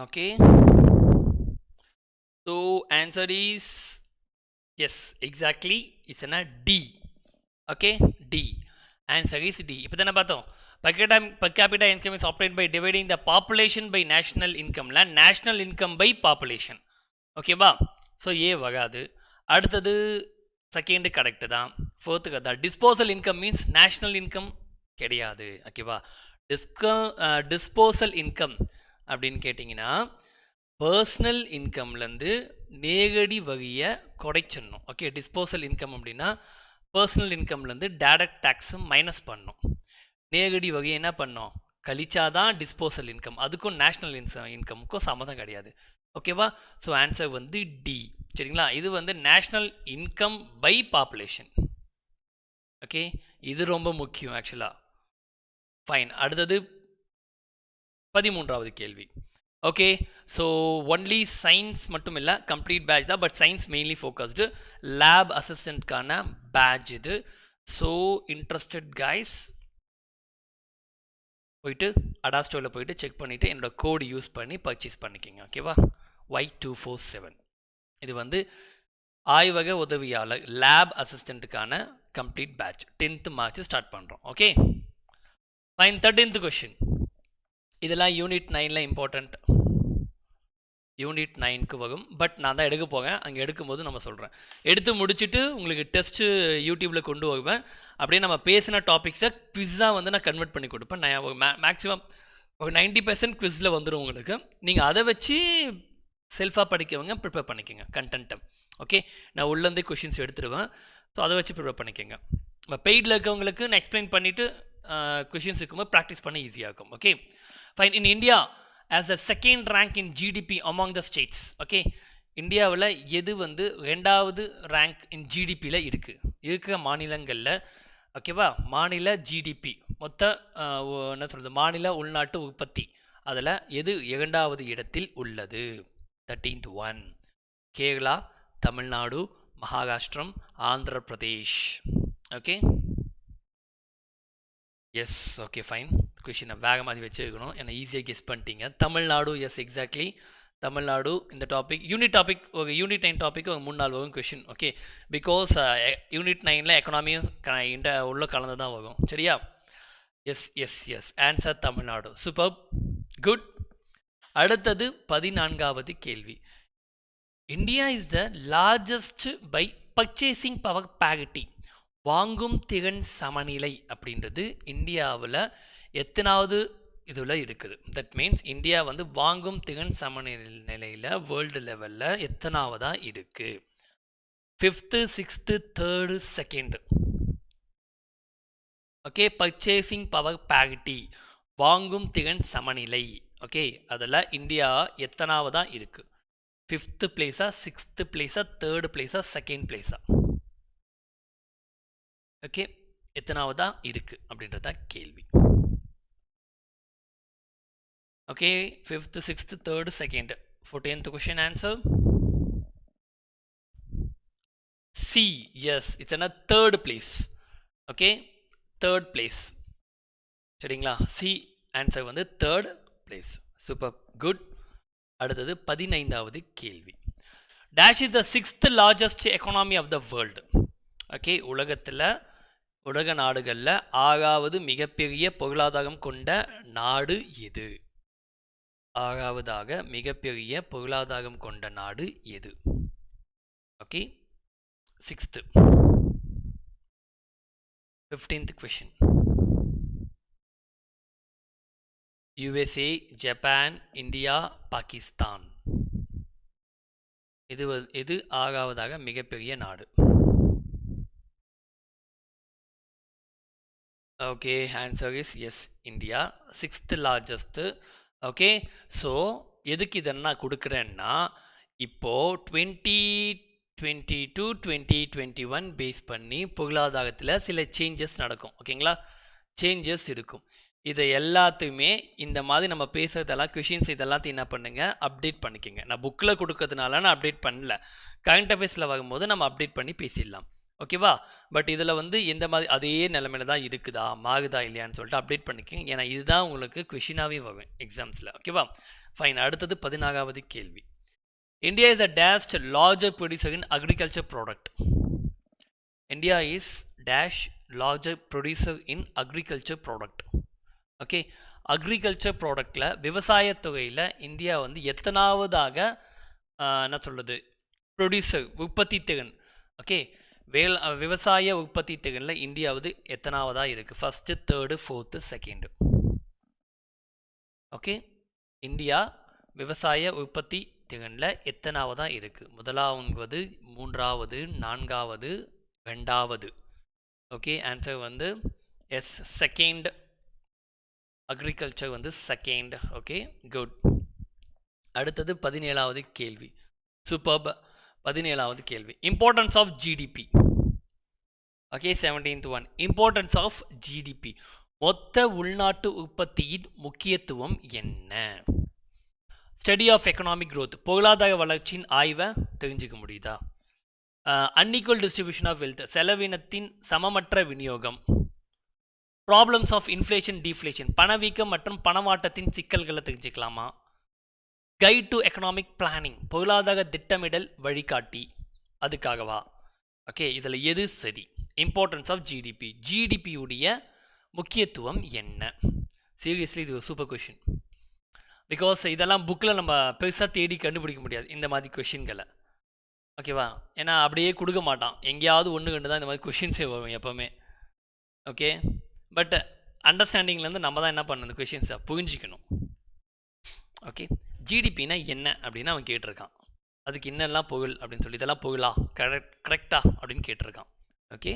Okay, so answer is yes, exactly it's என்ன D. Okay, D. Answer is D. இப்போ தானே பார்த்தோம், per capita income is obtained by dividing the population by national income. national income by population. ஓகேவா? ஸோ ஏ வராது. அடுத்தது செகண்ட் கரெக்டு தான். Fourth கதா disposal income means national income கிடையாது. ஓகேவா? டிஸ்போசல் இன்கம் அப்படின்னு கேட்டிங்கன்னா பர்சனல் இன்கம்லேருந்து நேரடி வகையை குறைச்சிடணும். ஓகே, டிஸ்போசல் இன்கம் அப்படின்னா பர்சனல் இன்கம்லேருந்து டைரக்ட் டேக்ஸும் மைனஸ் பண்ணணும். நேரடி வகையை என்ன பண்ணோம், கழிச்சாதான் டிஸ்போசல் இன்கம். அதுக்கும் நேஷ்னல் இன்கமுக்கும் சம்மந்தம் கிடையாது. ஓகேவா? ஸோ ஆன்சர் வந்து டி. சரிங்களா? இது வந்து national income by population. Okay, இது ரொம்ப முக்கியம் ஆக்சுவலாக. ஃபைன். அடுத்தது 13வது கேள்வி. ஓகே, ஸோ ஒன்லி சயின்ஸ் மட்டும் இல்லை, கம்ப்ளீட் பேட்ச் தான். But science mainly focused. Lab அசிஸ்டண்ட்கான பேட்ச் இது. ஸோ இன்ட்ரெஸ்டட் கைஸ் போயிட்டு அடாஸ்டோவில் போயிட்டு செக் பண்ணிவிட்டு என்னோடய கோடு யூஸ் பண்ணி பர்ச்சேஸ் பண்ணிக்கோங்க. ஓகேவா? Y247. இது வந்து ஆய்வக உதவியாளர் லேப் அசிஸ்டண்ட்டுக்கான complete batch 10th March start பண்ணுறோம். Okay fine. 13th question. இதெல்லாம் யூனிட் 9ல் இம்பார்ட்டண்ட். யூனிட் 9க்கு வரும். பட் நான் தான் எடுக்க போகிறேன். அங்கே எடுக்கும்போது நம்ம சொல்கிறேன். எடுத்து முடிச்சுட்டு உங்களுக்கு டெஸ்ட்டு யூடியூப்பில் கொண்டு வருவேன். அப்படியே நம்ம பேசின டாபிக்ஸை குவிஸாக வந்து நான் கன்வெர்ட் பண்ணி கொடுப்பேன். நான் ஒரு மேக்ஸிமம் ஒரு 90% குவிஸில் வந்துடும் உங்களுக்கு. நீங்கள் அதை வச்சு செல்ஃபாக படிக்கவங்க ப்ரிப்பேர் பண்ணிக்கோங்க கண்டென்ட்டை. ஓகே, நான் உள்ளேருந்தே கொஷின்ஸ் எடுத்துடுவேன். ஸோ அதை வச்சு ப்ரிப்பேர் பண்ணிக்கோங்க. நம்ம பெய்டில் இருக்கவங்களுக்கு நான் எக்ஸ்பிளைன் பண்ணிவிட்டு கொஷின்ஸ் இருக்கும்போது ப்ராக்டிஸ் பண்ண ஈஸியாக இருக்கும். Okay fine. In India as the second rank in GDP among the states. Okay, இந்தியாவில் எது வந்து 2வது ரேங்க் இன் ஜிடிபியில் இருக்கிற மாநிலங்களில் ஓகேவா மாநில ஜிடிபி மொத்த என்ன சொல்கிறது மாநில உள்நாட்டு உற்பத்தி அதில் எது 2வது இடத்தில் உள்ளது 13th one Kerala Tamil Nadu Maharashtra Andhra Pradesh okay yes okay fine கொஷினை வேக மாதிரி வச்சுருக்கணும் ஏன்னா ஈஸியாக கெஸ் பண்ணிட்டீங்க தமிழ்நாடு எஸ் எக்ஸாக்ட்லி தமிழ்நாடு இந்த டாபிக் யூனிட் 9 டாபிக் ஒரு 3-4 வரும் கொஷின் ஓகே பிகாஸ் யூனிட் 9ல் எக்கனாமியும் உள்ள கலந்து தான் வரும் சரியா S S S answer Tamil Nadu super good அடுத்தது 14வது கேள்வி India is the largest by purchasing power parity வாங்கும் திறன் சமநிலை அப்படின்றது இந்தியாவில் எத்தனாவது இதில் இருக்குது தட் மீன்ஸ் இந்தியா வந்து வாங்கும் திறன் சமநிலையில் வேர்ல்டு லெவலில் எத்தனாவதாக இருக்குது 5th 6th 3rd 2nd okay purchasing power parity வாங்கும் திறன் சமநிலை ஓகே அதில் இந்தியா எத்தனாவதாக இருக்குது 5th பிளேஸா 6th பிளேஸா 3rd பிளேஸா 2nd பிளேஸா okay எத்தனாவதாக இருக்குது அப்படின்றத கேள்வி okay 5th 6th 3rd 2nd 14th question answer C yes it's in a 3rd place okay 3rd place சரிங்களா C answer வந்து 3rd place super good அடுத்தது 15வது கேள்வி dash is the 6th largest economy of the world okay உலக நாடுகளில் 6வது மிகப்பெரிய பொருளாதாரம் கொண்ட நாடு எது 6வதாக மிகப்பெரிய பொருளாதாரம் கொண்ட நாடு எது okay 6th 15th question USA Japan India Pakistan இது 6வதாக மிகப்பெரிய நாடு okay answer is yes India 6th largest okay so எதுக்கு இதை நான் கொடுக்குறேன்னா இப்போது 2022 2021 பேஸ் பண்ணி பொருளாதாரத்தில் சில சேஞ்சஸ் நடக்கும் ஓகேங்களா சேஞ்சஸ் இருக்கும் இதை எல்லாத்தையுமே இந்த மாதிரி நம்ம பேசுகிறதெல்லாம் கொஷின்ஸ் இதெல்லாத்தையும் என்ன பண்ணுங்கள் அப்டேட் பண்ணிக்கோங்க நான் புக்கில் கொடுக்கறதுனால நான் அப்டேட் பண்ணல கரண்ட் அஃபேர்ஸில் வரும்போது நம்ம அப்டேட் பண்ணி பேசிடலாம் ஓகேவா பட் இதில் வந்து எந்த மாதிரி அதே நிலைமையில தான் இருக்குதா மாறுதா இல்லையான்னு சொல்லிட்டு அப்டேட் பண்ணிக்கோங்க ஏன்னா இதுதான் உங்களுக்கு கொஷினாகவே வரும் எக்ஸாம்ஸில் ஓகேவா ஃபைன் அடுத்தது 16வது கேள்வி India is a dash larger producer in agriculture product India is dash larger producer in agriculture product okay agriculture ப்ராடக்டில் விவசாயத்துறையில் இந்தியா வந்து எத்தனாவதாக என்ன சொல்கிறது ப்ரொடியூசர் உற்பத்தி திறன் ஓகே விவசாய உற்பத்தி திறனில் இந்தியாவது எத்தனாவதாக இருக்குது 1st 3rd 4th 2nd okay India விவசாய உற்பத்தி திறனில் எத்தனாவதாக இருக்குது 1வது 3வது 4வது 2வது ஓகே ஆன்சர் வந்து எஸ் 2nd அக்ரிகல்ச்சர் வந்து 2nd ஓகே குட் அடுத்தது 17வது கேள்வி சூப்பர்ப் 17வது கேள்வி importance of GDP okay 17th one importance of GDP மொத்த உள்நாட்டு உற்பத்தியின் முக்கியத்துவம் என்ன ஸ்டடி ஆஃப் எக்கனாமிக் growth பொருளாதார வளர்ச்சியின் ஆய்வை தெரிஞ்சுக்க முடியுதா அன்இக்குவல் டிஸ்ட்ரிபியூஷன் ஆஃப் வெல்த் செலவினத்தின் சமமற்ற விநியோகம் ப்ராப்ளம்ஸ் ஆஃப் இன்ஃப்ளேஷன் டீஃப்ளேஷன் பணவீக்கம் மற்றும் பணமாட்டத்தின் சிக்கல்களை தெரிஞ்சுக்கலாமா கைட் டு எக்கனாமிக் பிளானிங் பொருளாதார திட்டமிடல் வழிகாட்டி அதுக்காகவா ஓகே இதில் எது சரி இம்பார்ட்டன்ஸ் ஆஃப் ஜிடிபியுடைய முக்கியத்துவம் என்ன சீரியஸ்லி இது ஒரு சூப்பர் கொஷின் பிகாஸ் இதெல்லாம் புக்கில் நம்ம பெருசாக தேடி கண்டுபிடிக்க முடியாது இந்த மாதிரி கொஷின்களை ஓகேவா ஏன்னா அப்படியே கொடுக்க மாட்டான் எங்கேயாவது ஒன்று கண்டு தான் இந்த மாதிரி கொஷின்ஸே வரும் எப்போவுமே ஓகே பட் அண்டர்ஸ்டாண்டிங்லேருந்து நம்ம தான் என்ன பண்ணணும் இந்த கொஷின்ஸை புரிஞ்சிக்கணும் ஓகே ஜிடிபின்னா என்ன அப்படின்னு அவன் கேட்டிருக்கான் அதுக்கு என்னெல்லாம் பொருள் அப்படின்னு சொல்லி இதெல்லாம் பொருளா கரெக்டா அப்படின்னு கேட்டிருக்கான் okay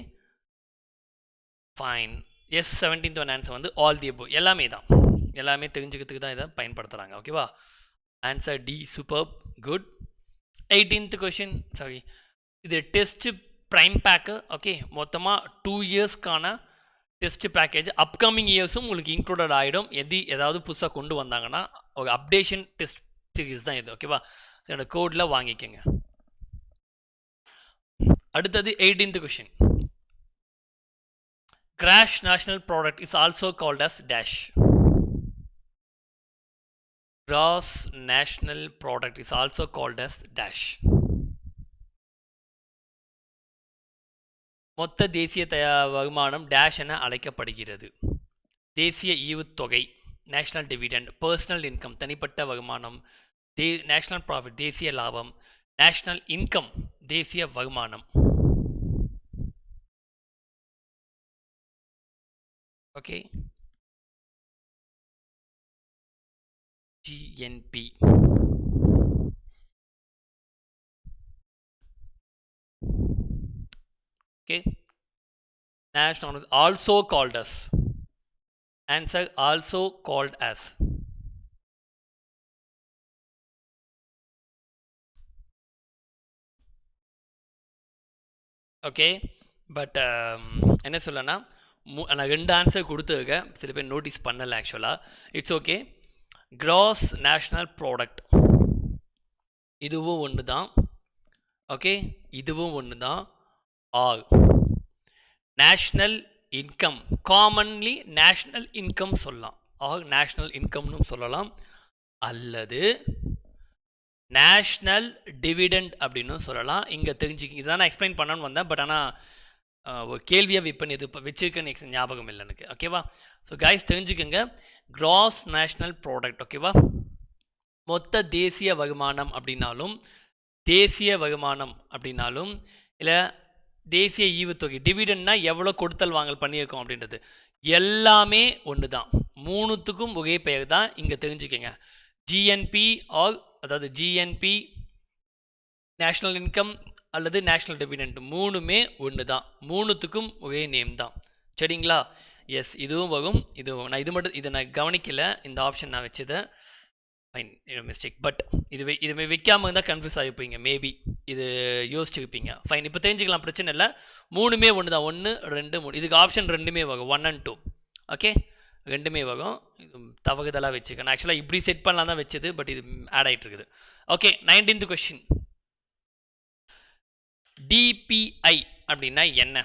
fine yes 17th one answer வந்து ஆல் தி அபோவ் எல்லாமே தான் எல்லாமே தெரிஞ்சுக்கிறதுக்கு தான் இதை பயன்படுத்துகிறாங்க ஓகேவா answer D super good 18th question, sorry, இது டெஸ்ட் ப்ரைம் பேக்கு. ஓகே, மொத்தமாக 2 இயர்ஸ்க்கான டெஸ்ட் பேக்கேஜ் அப்கமிங் இயர்ஸும் உங்களுக்கு இன்க்ளூடட் ஆகிடும். ஏதாவது புதுசாக கொண்டு வந்தாங்கன்னா ஒரு அப்டேஷன் டெஸ்ட் சீரிஸ் தான் இது. ஓகேவா, என்னோட கோடில் வாங்கிக்கோங்க. அடுத்தது 18th question. Gross national product is also called as dash. Gross national product is also called as dash. மொத்த தேசிய வருமானம் டேஷ் என அழைக்கப்படுகிறது. தேசிய ஈவுத்தொகை நேஷனல் டிவிடெண்ட், பர்சனல் இன்கம் தனிப்பட்ட வருமானம், நேஷனல் ப்ராஃபிட் தேசிய லாபம், நேஷனல் இன்கம் தேசிய வருமானம். Okay, GNP. Okay, national is also called as. Answer, also called as. Okay, but என்ன சொல்லனா, நான் 2 ஆன்சர் கொடுத்துருக்கேன், சில பேர் நோட்டீஸ் பண்ணலை ஆக்சுவலாக. It's okay. Gross national product இதுவும் ஒன்று தான். ஓகே, இதுவும் ஒன்று தான். Or national income, commonly national income சொல்லலாம், ஆர் நேஷ்னல் இன்கம்னு சொல்லலாம், அல்லது நேஷ்னல் டிவிடெண்ட் அப்படின்னு சொல்லலாம். இங்கே தெரிஞ்சுக்கிங்க, இதான் நான் எக்ஸ்பிளைன் பண்ணணும்னு வந்தேன், பட் ஆனால் ஒரு கேள்வியாக விற்பனை இது இப்போ வச்சுருக்கேன்னு ஞாபகம் இல்லை எனக்கு. ஓகேவா, ஸோ கைஸ் தெரிஞ்சுக்கோங்க, கிராஸ் நேஷ்னல் ப்ராடக்ட். ஓகேவா, மொத்த தேசிய வருமானம் அப்படின்னாலும், தேசிய வருமானம் அப்படின்னாலும், இல்லை தேசிய ஈவுத்தொகை டிவிடெண்ட்னா எவ்வளோ கொடுத்தல் வாங்கல் பண்ணியிருக்கோம் அப்படின்றது எல்லாமே ஒன்று தான். மூணுத்துக்கும் ஒரே பெயர் தான். இங்கே தெரிஞ்சுக்கோங்க, ஜிஎன்பி ஆர் அதாவது ஜிஎன்பி நேஷ்னல் இன்கம் அல்லது நேஷ்னல் டிவிடெண்ட் மூணுமே ஒன்று தான். மூணுத்துக்கும் ஒரே நேம் தான். சரிங்களா? எஸ், இதுவும் வரும், இதுவும். நான் இதை நான் கவனிக்கலை, இந்த ஆப்ஷன் நான் வச்சதை. Fine, mistake. பட் இதுவே வைக்காமல் இருந்தால் கன்ஃபியூஸ் ஆகிருப்பீங்க, மேபி இது யோசிச்சுருப்பீங்க. ஃபைன், இப்போ தெரிஞ்சுக்கலாம், பிரச்சனை இல்லை. மூணுமே ஒன்று தான், 1, 2, 3. இதுக்கு ஆப்ஷன் 2மே வரும், 1 and 2. ஓகே, 2மே வரும். தவறுதலாக வச்சுக்கேன், ஆக்சுவலாக இப்படி செட் பண்ணலாம் தான் வச்சது, பட் இது ஆட் ஆகிட்டு இருக்குது. Okay, 19th question. டிபிஐ அப்படின்னா என்ன?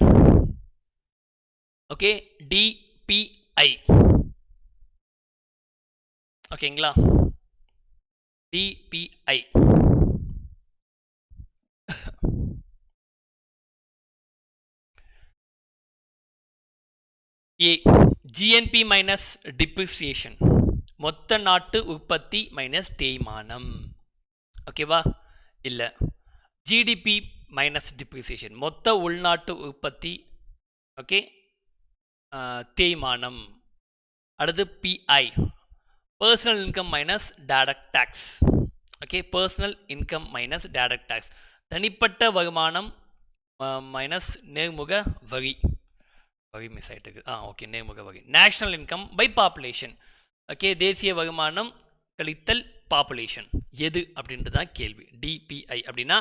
Okay, DPI. ஓகேங்களா, டிபிஐ ஏ ஜிஎன்பி மைனஸ் டிப்ரிசியேஷன், மொத்த நாட்டு உற்பத்தி மைனஸ் தேய்மானம். ஓகேவா, இல்லை ஜிடிபி மைனஸ் டிப்ரிசியேஷன், மொத்த உள்நாட்டு உற்பத்தி, ஓகே, தேய்மானம். அடுத்து பிஐ personal income minus direct tax. Okay, personal income minus direct tax, தனிப்பட்ட வருமானம் மைனஸ் நேர்முக வரி. வரி மிஸ் ஆகிட்டு இருக்குது. ஓகே, நேர்முக வரி. National income by population. Okay, தேசிய வருமானம் கழித்தல் பாப்புலேஷன் எது அப்படின்றது தான் கேள்வி. டிபிஐ அப்படின்னா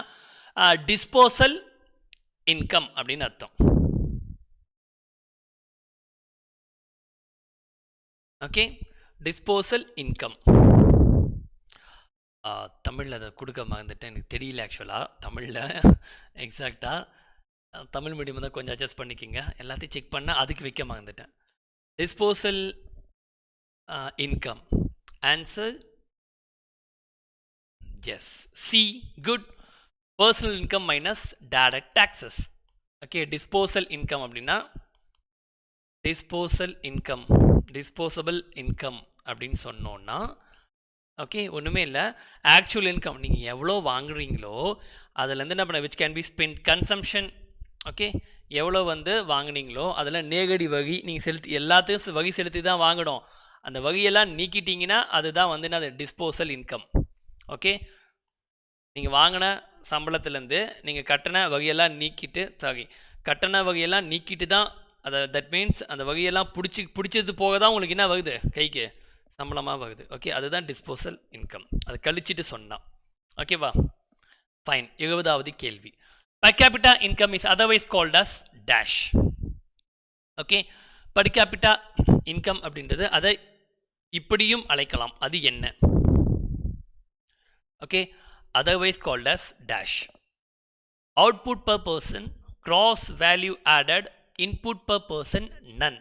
டிஸ்போசல் இன்கம் அப்படின்னு அர்த்தம். Okay, disposal income. தமிழில் அதை கொடுக்க மறந்துட்டேன், எனக்கு தெரியல ஆக்சுவலாக தமிழில் எக்ஸாக்டாக. தமிழ் மீடியம் தான், கொஞ்சம் அட்ஜஸ்ட் பண்ணிக்கோங்க. எல்லாத்தையும் செக் பண்ணால் அதுக்கு வைக்க மறந்துட்டேன். Disposal income. Answer is, C. Good. Personal income minus direct taxes. Okay, disposal income அப்படின்னா டிஸ்போசல் இன்கம், டிஸ்போசபிள் இன்கம் அப்படின்னு சொன்னோன்னா, ஓகே, ஒன்றுமே இல்லை, ஆக்சுவல் இன்கம் நீங்கள் எவ்வளோ வாங்குறீங்களோ அதுலேருந்து என்ன பண்ண, which can be spend consumption. Okay, எவ்வளோ வாங்கினீங்களோ அதில் நேரடி வரி நீங்கள் செலுத்தி, எல்லாத்தையும் வரி செலுத்தி தான் வாங்கணும். அந்த வரியெல்லாம் நீக்கிட்டீங்கன்னா அதுதான் அது டிஸ்போசல் இன்கம். ஓகே, நீங்கள் வாங்கின சம்பளத்துலேருந்து நீங்கள் கட்டண வகையெல்லாம் நீக்கிட்டு, கட்டண வகையெல்லாம் நீக்கிட்டு தான், தட் மீன்ஸ் அந்த வகையெல்லாம் பிடிச்சது போக தான் உங்களுக்கு என்ன வருது, கைக்கு சம்பளமாக வருது. ஓகே, அதுதான் டிஸ்போசல் இன்கம். அதை கழிச்சிட்டு சொன்னால். ஓகேவா, ஃபைன். 70வது கேள்வி. Per capita income is otherwise called as dash. Okay, per capita income அப்படின்றது அதை இப்படியும் அழைக்கலாம். அது என்ன? Okay, otherwise called as dash. Output per person, gross value added, input per person, none.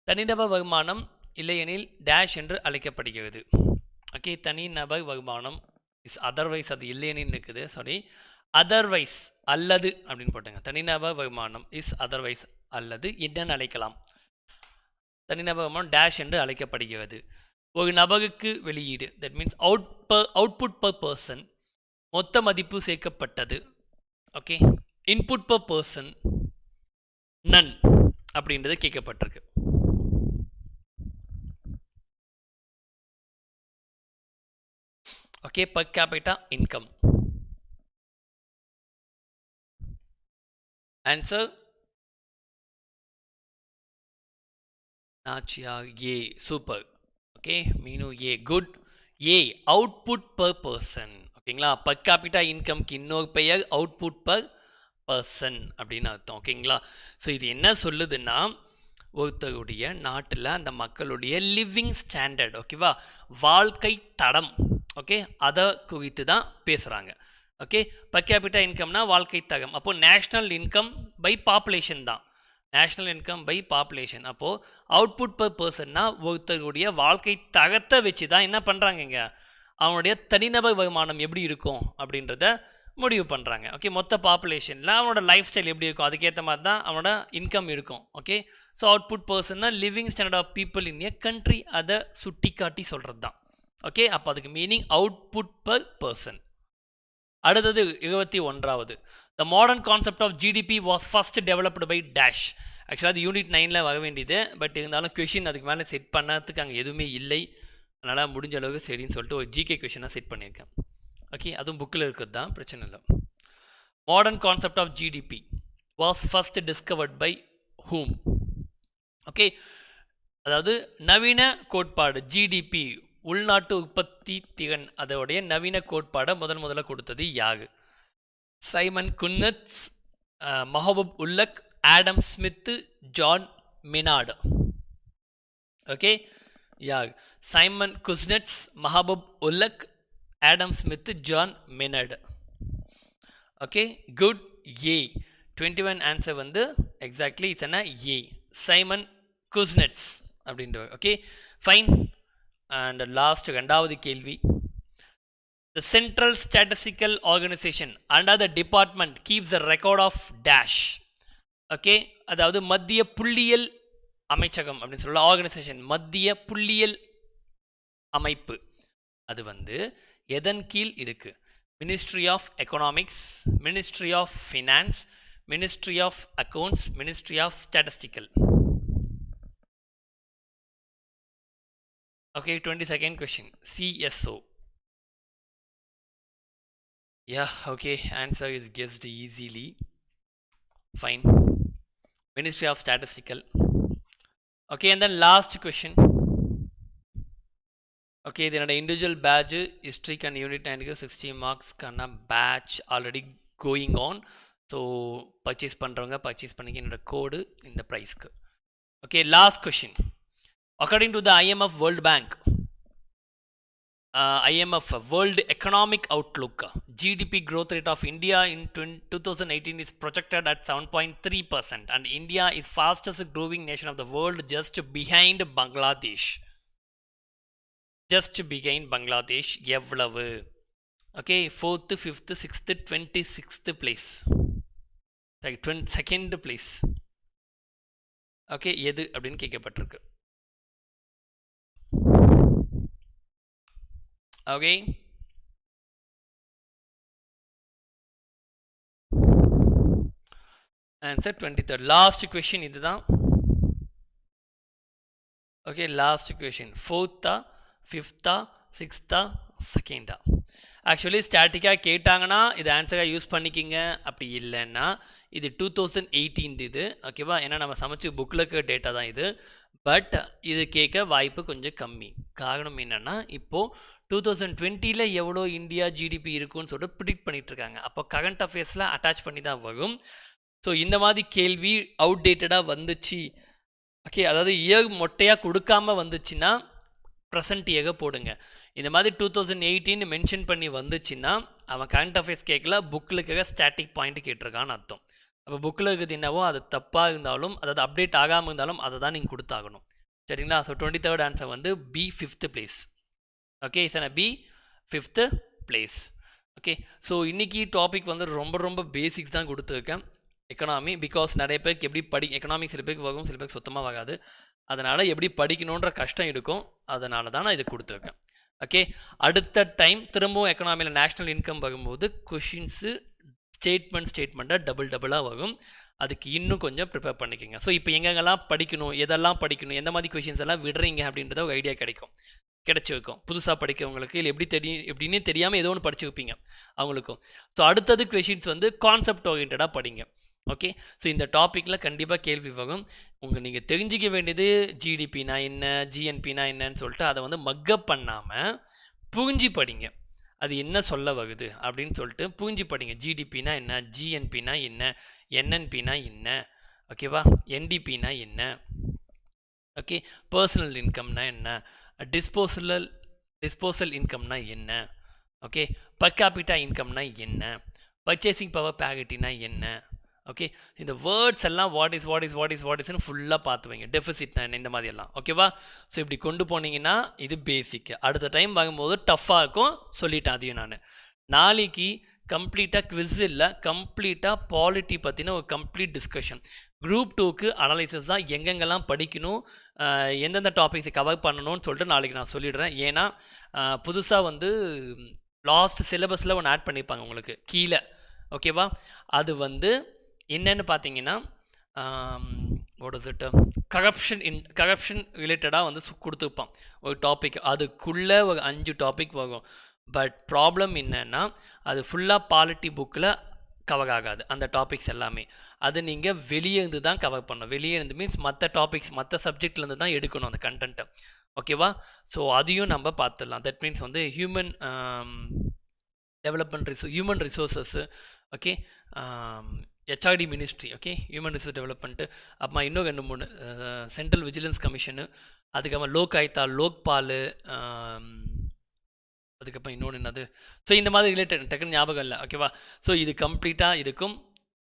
தனிநபர் வருமானம் இல்லையெனில் டேஷ் என்று அழைக்கப்படுகிறது. ஓகே, தனிநபர் வருமானம் இஸ் அதர்வைஸ், அது இல்லையெனில் இருக்குது, சாரி, அதர்வைஸ் அல்லது அப்படின்னு போட்டாங்க. தனிநபர் வருமானம் இஸ் அதர்வைஸ் அல்லது என்னன்னு அழைக்கலாம். தனிநபர் வருமானம் டேஷ் என்று அழைக்கப்படுகிறது. ஒரு நபருக்கு வெளியீடு, that means output per person, மொத்த மதிப்பு சேர்க்கப்பட்டது. Okay, input per person none அப்படின்றது கேட்கப்பட்டிருக்கு. Okay, per capita income. Answer Nachia A. Super. Okay, Meenu A. Good. A. Output per person. ஓகேங்களா, per capita income க்கு இன்னொரு பெயர் output per person அப்படின்னு அர்த்தம். ஓகேங்களா, ஸோ இது என்ன சொல்லுதுன்னா ஒருத்தருடைய நாட்டில் அந்த மக்களுடைய லிவிங் ஸ்டாண்டர்ட், ஓகேவா, வாழ்க்கை தடம், ஓகே, அதை குறித்து தான் பேசுகிறாங்க. ஓகே, per capita இன்கம்னா வாழ்க்கை தரம். அப்போது நேஷ்னல் இன்கம் பை பாப்புலேஷன் தான், நேஷ்னல் இன்கம் பை பாப்புலேஷன். அப்போது அவுட்புட் பர் பர்சன்னா ஒருத்தருடைய வாழ்க்கை தரத்தை வச்சு தான் என்ன பண்ணுறாங்கங்க, அவனுடைய தனிநபர் வருமானம் எப்படி இருக்கும் அப்படின்றத முடிவு பண்ணுறாங்க. ஓகே, மொத்த பாப்புலேஷனில் அவனோட லைஃப் ஸ்டைல் எப்படி இருக்கும் அதுக்கேற்ற மாதிரி தான் அவனோட இன்கம் இருக்கும். ஓகே, ஸோ அவுட்புட் பர்சன்னா living standard of people in a country, அதை சுட்டி காட்டி சொல்கிறது தான். ஓகே, அப்போ அதுக்கு மீனிங் அவுட்புட் பர் பர்சன். அடுத்தது 21வது. The modern concept of GDP was first developed by dash. ஆக்சுவலாக அது யூனிட் 9ல் வர வேண்டியது, பட் இருந்தாலும் கொஷின் அதுக்கு மேலே செட் பண்ணதுக்கு அங்கே எதுவுமே இல்லை, அதனால் முடிஞ்ச அளவுக்கு சரின்னு சொல்லிட்டு ஒரு ஜிகே கொஷினாக செட் பண்ணியிருக்கேன். ஓகே, அதுவும் புக்கில் இருக்கிறது தான், பிரச்சனை இல்லை. Modern concept of GDP was first discovered by whom. Okay, அதாவது நவீன கோட்பாடு ஜிடிபி, உள்நாட்டு உற்பத்தி திறன், அதோடைய நவீன கோட்பாடை முதல்ல கொடுத்தது யாரு? Simon Kuznets, Mahbub ul Haq, Adam Smith, John Maynard. Okay, யார்? Simon Kuznets, Mahbub ul Haq, Adam Smith, John Maynard. Okay, good. A 21 answer வந்து எக்ஸாக்ட்லி இட்ஸ் என்ன ஏ, சைமன் குஸ்னட்ஸ் அப்படின்றவர். Okay, fine. அண்ட் லாஸ்ட் 2வது கேள்வி. The Central Statistical Organization under the department keeps a record of dash. Okay, அதாவது மத்திய புள்ளியியல் அமைச்சகம் அப்படின்னு சொல்ல, ஆர்கனைசேஷன், மத்திய புள்ளியியல் அமைப்பு, அது வந்து எதன் கீழ் இருக்கு? Ministry of economics, ministry of finance, ministry of accounts, ministry of statistical. Okay, 22nd question. CSO. Yeah, okay, answer is guessed easily. Fine. Ministry of Statistical. Okay, and then last question. Okay, then the individual badge history can unit 60 marks kana batch already going on. So purchase பண்றவங்க purchase பண்ணிக்க, என்னோட கோடு இந்த பிரைஸ்க்கு. Okay, last question. According to the IMF World Bank, IMF World Economic Outlook, GDP growth rate of India in 2018 is projected at 7.3%, and India is fastest growing nation of the world, just behind Bangladesh. Just behind Bangladesh. எவ்வளவு? Okay, 4th, 5th, 6th, 26th place. Sorry, 22nd place. Okay, எது அப்படின்னு கேட்கப்பட்டிருக்கு. Okay, answer 23rd. Last question இதுதான். Okay, last question. 4th, 5th, 6th, 2nd. Actually ஸ்டாட்டிக்காக கேட்டாங்கன்னா இது ஆன்சராக use பண்ணிக்கிங்க, அப்படி இல்லைன்னா இது 2018 இது, ஓகேவா? ஏன்னா நம்ம சமைச்சு புக்கில் இருக்க டேட்டா தான் இது. பட் இது கேட்க வாய்ப்பு கொஞ்சம் கம்மி. காரணம் என்னன்னா, இப்போ 2020ல எவ்வளோ இந்தியா ஜிடிபி இருக்குன்னு சொல்லிட்டு ப்ரிடிக்ட் பண்ணிட்டு இருக்காங்க. அப்போ கரண்ட் அஃபேர்ஸில் அட்டாச் பண்ணி தான் வரும். ஸோ இந்த மாதிரி கேள்வி அவுடேட்டடாக வந்துச்சு, ஓகே, அதாவது இயர் மொட்டையாக கொடுக்காம வந்துச்சுன்னா ப்ரெசன்ட் இயரை போடுங்க. இந்த மாதிரி 2018 மென்ஷன் பண்ணி வந்துச்சுன்னா அவன் கரண்ட் அஃபேர்ஸ் கேட்கல, புக்கில் இருக்கிற ஸ்டாட்டிக் பாயிண்ட் கேட்டிருக்கான்னு அர்த்தம். அப்போ புக்கில் இருக்கிறது என்னவோ அது தப்பாக இருந்தாலும், அதாவது அப்டேட் ஆகாமல் இருந்தாலும் அதை தான் நீங்கள் கொடுத்தாகணும். சரிங்களா? ஸோ 23rd ஆன்சர் வந்து B 5th place. Okay, sir B 5th place. Okay, so இன்றைக்கி டாபிக் வந்து ரொம்ப ரொம்ப பேசிக்ஸ் தான் கொடுத்துருக்கேன். எக்கனாமி, பிகாஸ் நிறைய பேருக்கு எப்படி எக்கனாமிக்ஸ் சில பேருக்கு வரும், சில பேருக்கு சுத்தமாக வராது. அதனால் எப்படி படிக்கணுன்ற கஷ்டம் இருக்கும். அதனால தான் நான் இது கொடுத்துருக்கேன். ஓகே, அடுத்த டைம் திரும்பவும் எக்கனாமியில் நேஷ்னல் இன்கம் வரும்போது கொஷின்ஸு ஸ்டேட்மெண்ட்டாக டபுளாக வரும். அதுக்கு இன்னும் கொஞ்சம் ப்ரிப்பேர் பண்ணிக்கோங்க. ஸோ இப்போ எங்கெங்கெல்லாம் படிக்கணும், எதெல்லாம் படிக்கணும், எந்த மாதிரி கொஷின்ஸ் எல்லாம் விடுறீங்க அப்படின்றத ஒரு ஐடியா கிடைச்சிருக்கும் புதுசாக படிக்கிறவங்களுக்கு. இல்லை எப்படின்னு தெரியாமல் ஏதோ ஒன்று படிச்சு வைப்பீங்க அவங்களுக்கும். ஸோ அடுத்தது கொஷின்ஸ் வந்து கான்செப்ட் ஓரியன்டாக படிங்க. ஓகே, ஸோ இந்த டாப்பிக்கில் கண்டிப்பாக கேள்வி வரும். நீங்கள் தெரிஞ்சிக்க வேண்டியது ஜிடிபினா என்ன, ஜிஎன்பினா என்னன்னு சொல்லிட்டு அதை வந்து மக்கப் பண்ணாமல் புரிஞ்சு படிங்க. அது என்ன சொல்ல வருது அப்படின்னு சொல்லிட்டு புரிஞ்சு படிங்க. ஜிடிபினா என்ன, ஜிஎன்பினா என்ன, என்என்பினா என்ன, ஓகேவா, என்டிபினா என்ன, ஓகே, பர்சனல் இன்கம்னா என்ன, டிஸ்போசல் இன்கம்னா என்ன, ஓகே, பர் கேபிட்டா இன்கம்னா என்ன, பர்ச்சேசிங் பவர் பேரிட்டினா என்ன, ஓகே, இந்த வேர்ட்ஸ் எல்லாம் வாட் இஸ்ன்னு ஃபுல்லாக பார்த்து வைங்க. டெஃபிசிட்னா என்ன, இந்த மாதிரி எல்லாம், ஓகேவா. ஸோ இப்படி கொண்டு போனீங்கன்னா இது பேசிக். அடுத்த டைம் வாங்கும்போது டஃப்பாக இருக்கும், சொல்லிட்டேன் அதையும் நான். நாளைக்கு கம்ப்ளீட்டாக குவிஸ் இல்லை, கம்ப்ளீட்டாக பாலிட்டி பற்றின ஒரு கம்ப்ளீட் டிஸ்கஷன். குரூப் 2க்கு அனலைசிஸ் தான், எங்கெங்கெல்லாம் படிக்கணும், எந்தெந்த டாபிக்ஸை கவர் பண்ணணும்னு சொல்லிட்டு நாளைக்கு நான் சொல்லிடுறேன். ஏன்னா புதுசாக வந்து லாஸ்ட் சிலபஸில் ஒன்று ஆட் பண்ணியிருப்பாங்க உங்களுக்கு கீழே, ஓகேவா. அது வந்து என்னென்னு பார்த்தீங்கன்னா கரப்ஷன் ரிலேட்டடாக வந்து கொடுத்துருப்பான் ஒரு டாபிக். அதுக்குள்ளே ஒரு 5 டாபிக் வரும். பட் ப்ராப்ளம் என்னென்னா அது ஃபுல்லாக பாலிட்டி புக்கில் கவர் ஆகாது அந்த டாபிக்ஸ் எல்லாமே. அது நீங்கள் வெளியே இருந்து தான் கவர் பண்ணணும். வெளியே இருந்து மீன்ஸ் மற்ற டாபிக்ஸ் மற்ற சப்ஜெக்ட்லேருந்து தான் எடுக்கணும் அந்த கண்டென்ட்டை, ஓகேவா. ஸோ அதையும் நம்ம பார்த்துடலாம். தட் மீன்ஸ் வந்து human human resources, okay, HRD ministry, okay, human resource development, அப்புறமா இன்னும் 2-3 சென்ட்ரல் விஜிலன்ஸ் கமிஷனு, அதுக்கப்புறம் லோக் ஆயுக்தா, லோக்பால், அதுக்கப்புறம் இன்னொன்று என்னது. ஸோ இந்த மாதிரி ரிலேட்டட் டக்குன்னு ஞாபகம் இல்லை, ஓகேவா. ஸோ இது கம்ப்ளீட்டாக இருக்கும்.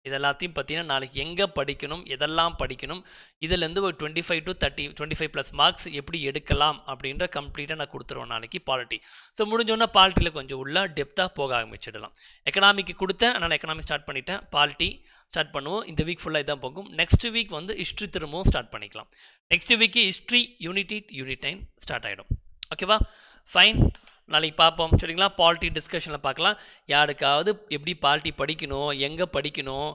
இதெல்லாத்தையும் பார்த்தீங்கன்னா நாளைக்கு எங்கே படிக்கணும், எதெல்லாம் படிக்கணும், இதிலேருந்து ஒரு 25 to 30 25+ மார்க்ஸ் எப்படி எடுக்கலாம் அப்படின்ற கம்ப்ளீட்டாக நான் கொடுத்துருவேன் நாளைக்கு பாலிட்டி. ஸோ முடிஞ்சோன்னா பாலிட்டியில் கொஞ்சம் உள்ள டெப்த்தாக போக ஆரம்பிச்சிடலாம். எக்கனாமிக்கு கொடுத்தேன், அதனால் எக்கனாமி ஸ்டார்ட் பண்ணிட்டேன். பாலிட்டி ஸ்டார்ட் பண்ணுவோம். இந்த வீக் ஃபுல்லாக இதான் போகும். நெக்ஸ்ட் வீக் வந்து ஹிஸ்ட்ரி திரும்பவும் ஸ்டார்ட் பண்ணிக்கலாம். Next week history unit 9 start ஆகிடும், ஓகேவா. ஃபைன், நாளைக்கு பார்ப்போம், சரிங்களா. பாலிட்டி டிஸ்கஷனில் பார்க்கலாம். யாருக்காவது எப்படி பாலிட்டி படிக்கணும், எங்கே படிக்கணும்,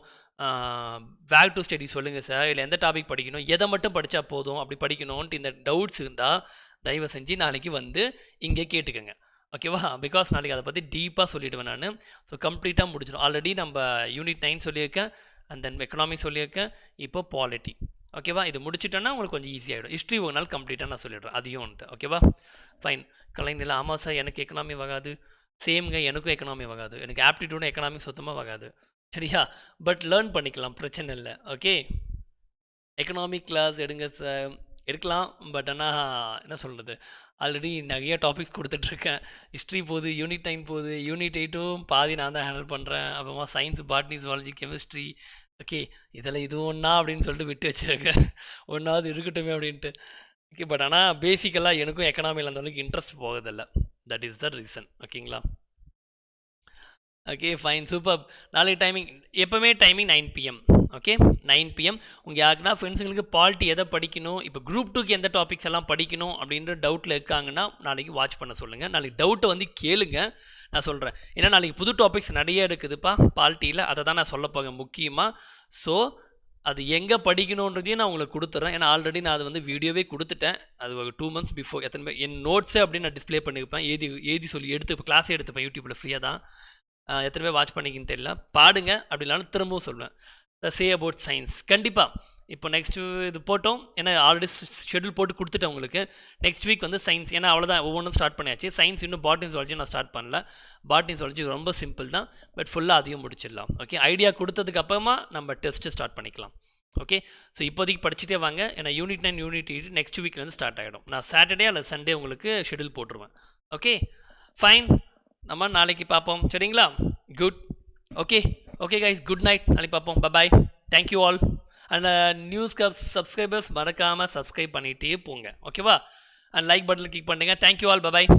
வேர் டு ஸ்டடி சொல்லுங்கள் சார், இல்லை எந்த டாபிக் படிக்கணும், எதை மட்டும் படித்தா போதும் அப்படி படிக்கணும்ன்ட்டு இந்த டவுட்ஸ் இருந்தால் தயவு செஞ்சு நாளைக்கு வந்து இங்கே கேட்டுக்கோங்க, ஓகேவா. பிகாஸ் நாளைக்கு அதை பற்றி டீப்பாக சொல்லிவிடுவேன் நான். ஸோ கம்ப்ளீட்டாக முடிச்சிடும். ஆல்ரெடி நம்ம யூனிட் 9 சொல்லியிருக்கேன், அண்ட் தென் எக்கனாமி சொல்லியிருக்கேன், இப்போ பாலிட்டி, ஓகேவா. இது முடிச்சிட்டோன்னா உங்களுக்கு கொஞ்சம் ஈஸியாகிடும். ஹிஸ்ட்ரி ஒரு நாள் கம்ப்ளீட்டாக நான் சொல்லிடுறேன், அதையும் வந்து, ஓகேவா. ஃபைன். கலைஞர், ஆமாம் சார் எனக்கு எக்கனாமி வராது. சேம்ங்க, எனக்கும் எக்கனாமி வராது. எனக்கு ஆப்டிடியூடும் எக்கனாமி சுத்தமாக வராது, சரியா. பட் லேர்ன் பண்ணிக்கலாம், பிரச்சனை இல்லை, ஓகே. எக்கனாமிக் கிளாஸ் எடுங்க சார், எடுக்கலாம். பட் ஆனால் என்ன சொல்கிறது, ஆல்ரெடி நிறைய டாபிக்ஸ் கொடுத்துட்ருக்கேன். ஹிஸ்ட்ரி போகுது, யூனிட் 9 போகுது, யூனிட் 8ம் பாதி நான் தான் ஹேண்டில் பண்ணுறேன். அப்புறமா science, botany, zoology, chemistry, okay. இதில் இது ஒன்றா அப்படின்னு சொல்லிட்டு விட்டு வச்சுருக்கேன். ஒன்றாவது இருக்கட்டுமே அப்படின்ட்டு, ஓகே. பட் ஆனால் பேசிக்கலாக எனக்கும் எக்கனாமியில் அந்த அளவுக்கு இன்ட்ரெஸ்ட் போகுதில்லை. தட் இஸ் த ரீசன், ஓகேங்களா. Okay, fine, super. நாளைக்கு டைமிங் எப்போவுமே டைமிங் 9 PM, ஓகே, 9 PM. உங்கள் யாருக்குன்னா ஃப்ரெண்ட்ஸுங்களுக்கு பாலிட்டி எதை படிக்கணும், இப்போ குரூப் 2க்கு எந்த டாபிக்ஸ் எல்லாம் படிக்கணும் அப்படின்ற டவுட்டில் இருக்காங்கன்னா நாளைக்கு வாட்ச் பண்ண சொல்லுங்கள். நாளைக்கு டவுட்டை வந்து கேளுங்க, நான் சொல்கிறேன். ஏன்னா நாளைக்கு புது டாபிக்ஸ் நிறைய எடுக்குதுப்பா பாலிட்டியில், அதை தான் நான் சொல்ல போகிறேன் முக்கியமாக. ஸோ அது எங்கே படிக்கணுன்றதையும் நான் உங்களுக்கு கொடுத்துட்றேன். ஏன்னா ஆல்ரெடி நான் அது வந்து வீடியோவே கொடுத்துட்டேன். அது ஒரு 2 months பிஃபோர். எத்தனை பேர் என் நோட்ஸே அப்படின்னு நான் டிஸ்பிளே பண்ணியிருப்பேன், எழுதி சொல்லி எடுத்து இப்போ கிளாஸே எடுத்துப்பேன் யூடியூப்பில் ஃப்ரீயாக தான். எத்தனை பேர் வாட்ச் பண்ணிக்கின்னு தெரியல, பாடுங்க. அப்படி இல்லைனாலும் திரும்பவும் சொல்லுவேன். த சே அபவுட் சயின்ஸ் கண்டிப்பாக இப்போ நெக்ஸ்ட்டு இது போட்டோம், ஏன்னா ஆல்ரெடி ஷெட்யூல் போட்டு கொடுத்துட்டேன் உங்களுக்கு. நெக்ஸ்ட் வீக் வந்து சயின்ஸ், ஏன்னா அவ்வளோதான் ஒவ்வொன்றும் ஸ்டார்ட் பண்ணியாச்சு. சயின்ஸ் இன்னும் பாட்னி ஜுவாலஜி நான் ஸ்டார்ட் பண்ணல. பாட்னி ஜுவாலஜி ரொம்ப சிம்பிள் தான், பட் ஃபுல்லாக அதையும் முடிச்சிடலாம். ஓகே, ஐடியா கொடுத்ததுக்கு அப்புறமா நம்ம டெஸ்ட்டு ஸ்டார்ட் பண்ணிக்கலாம். ஓகே, ஸோ இப்போதைக்கு படிச்சுட்டே வாங்க, ஏன்னா யூனிட் 9 யூனிட் 8 நெக்ஸ்ட் வீக்லேருந்து ஸ்டார்ட் ஆகிடும். நான் சாட்டர்டே அல்லது சண்டே உங்களுக்கு ஷெட்யூல் போட்டுருவேன். ஓகே ஃபைன், நம்ம நாளைக்கு பார்ப்போம். சரிங்களா? Good. Okay okay guys, good night. நாளைக்கு பார்ப்போம். Bye. Thank you all. And news subscribers மறக்காமல் சப்ஸ்கிரைப் பண்ணிகிட்டே போங்க. ஓகேவா? அண்ட் லைக் பட்டனில் கிளிக் பண்ணுங்கள். Thank you all. பாய்.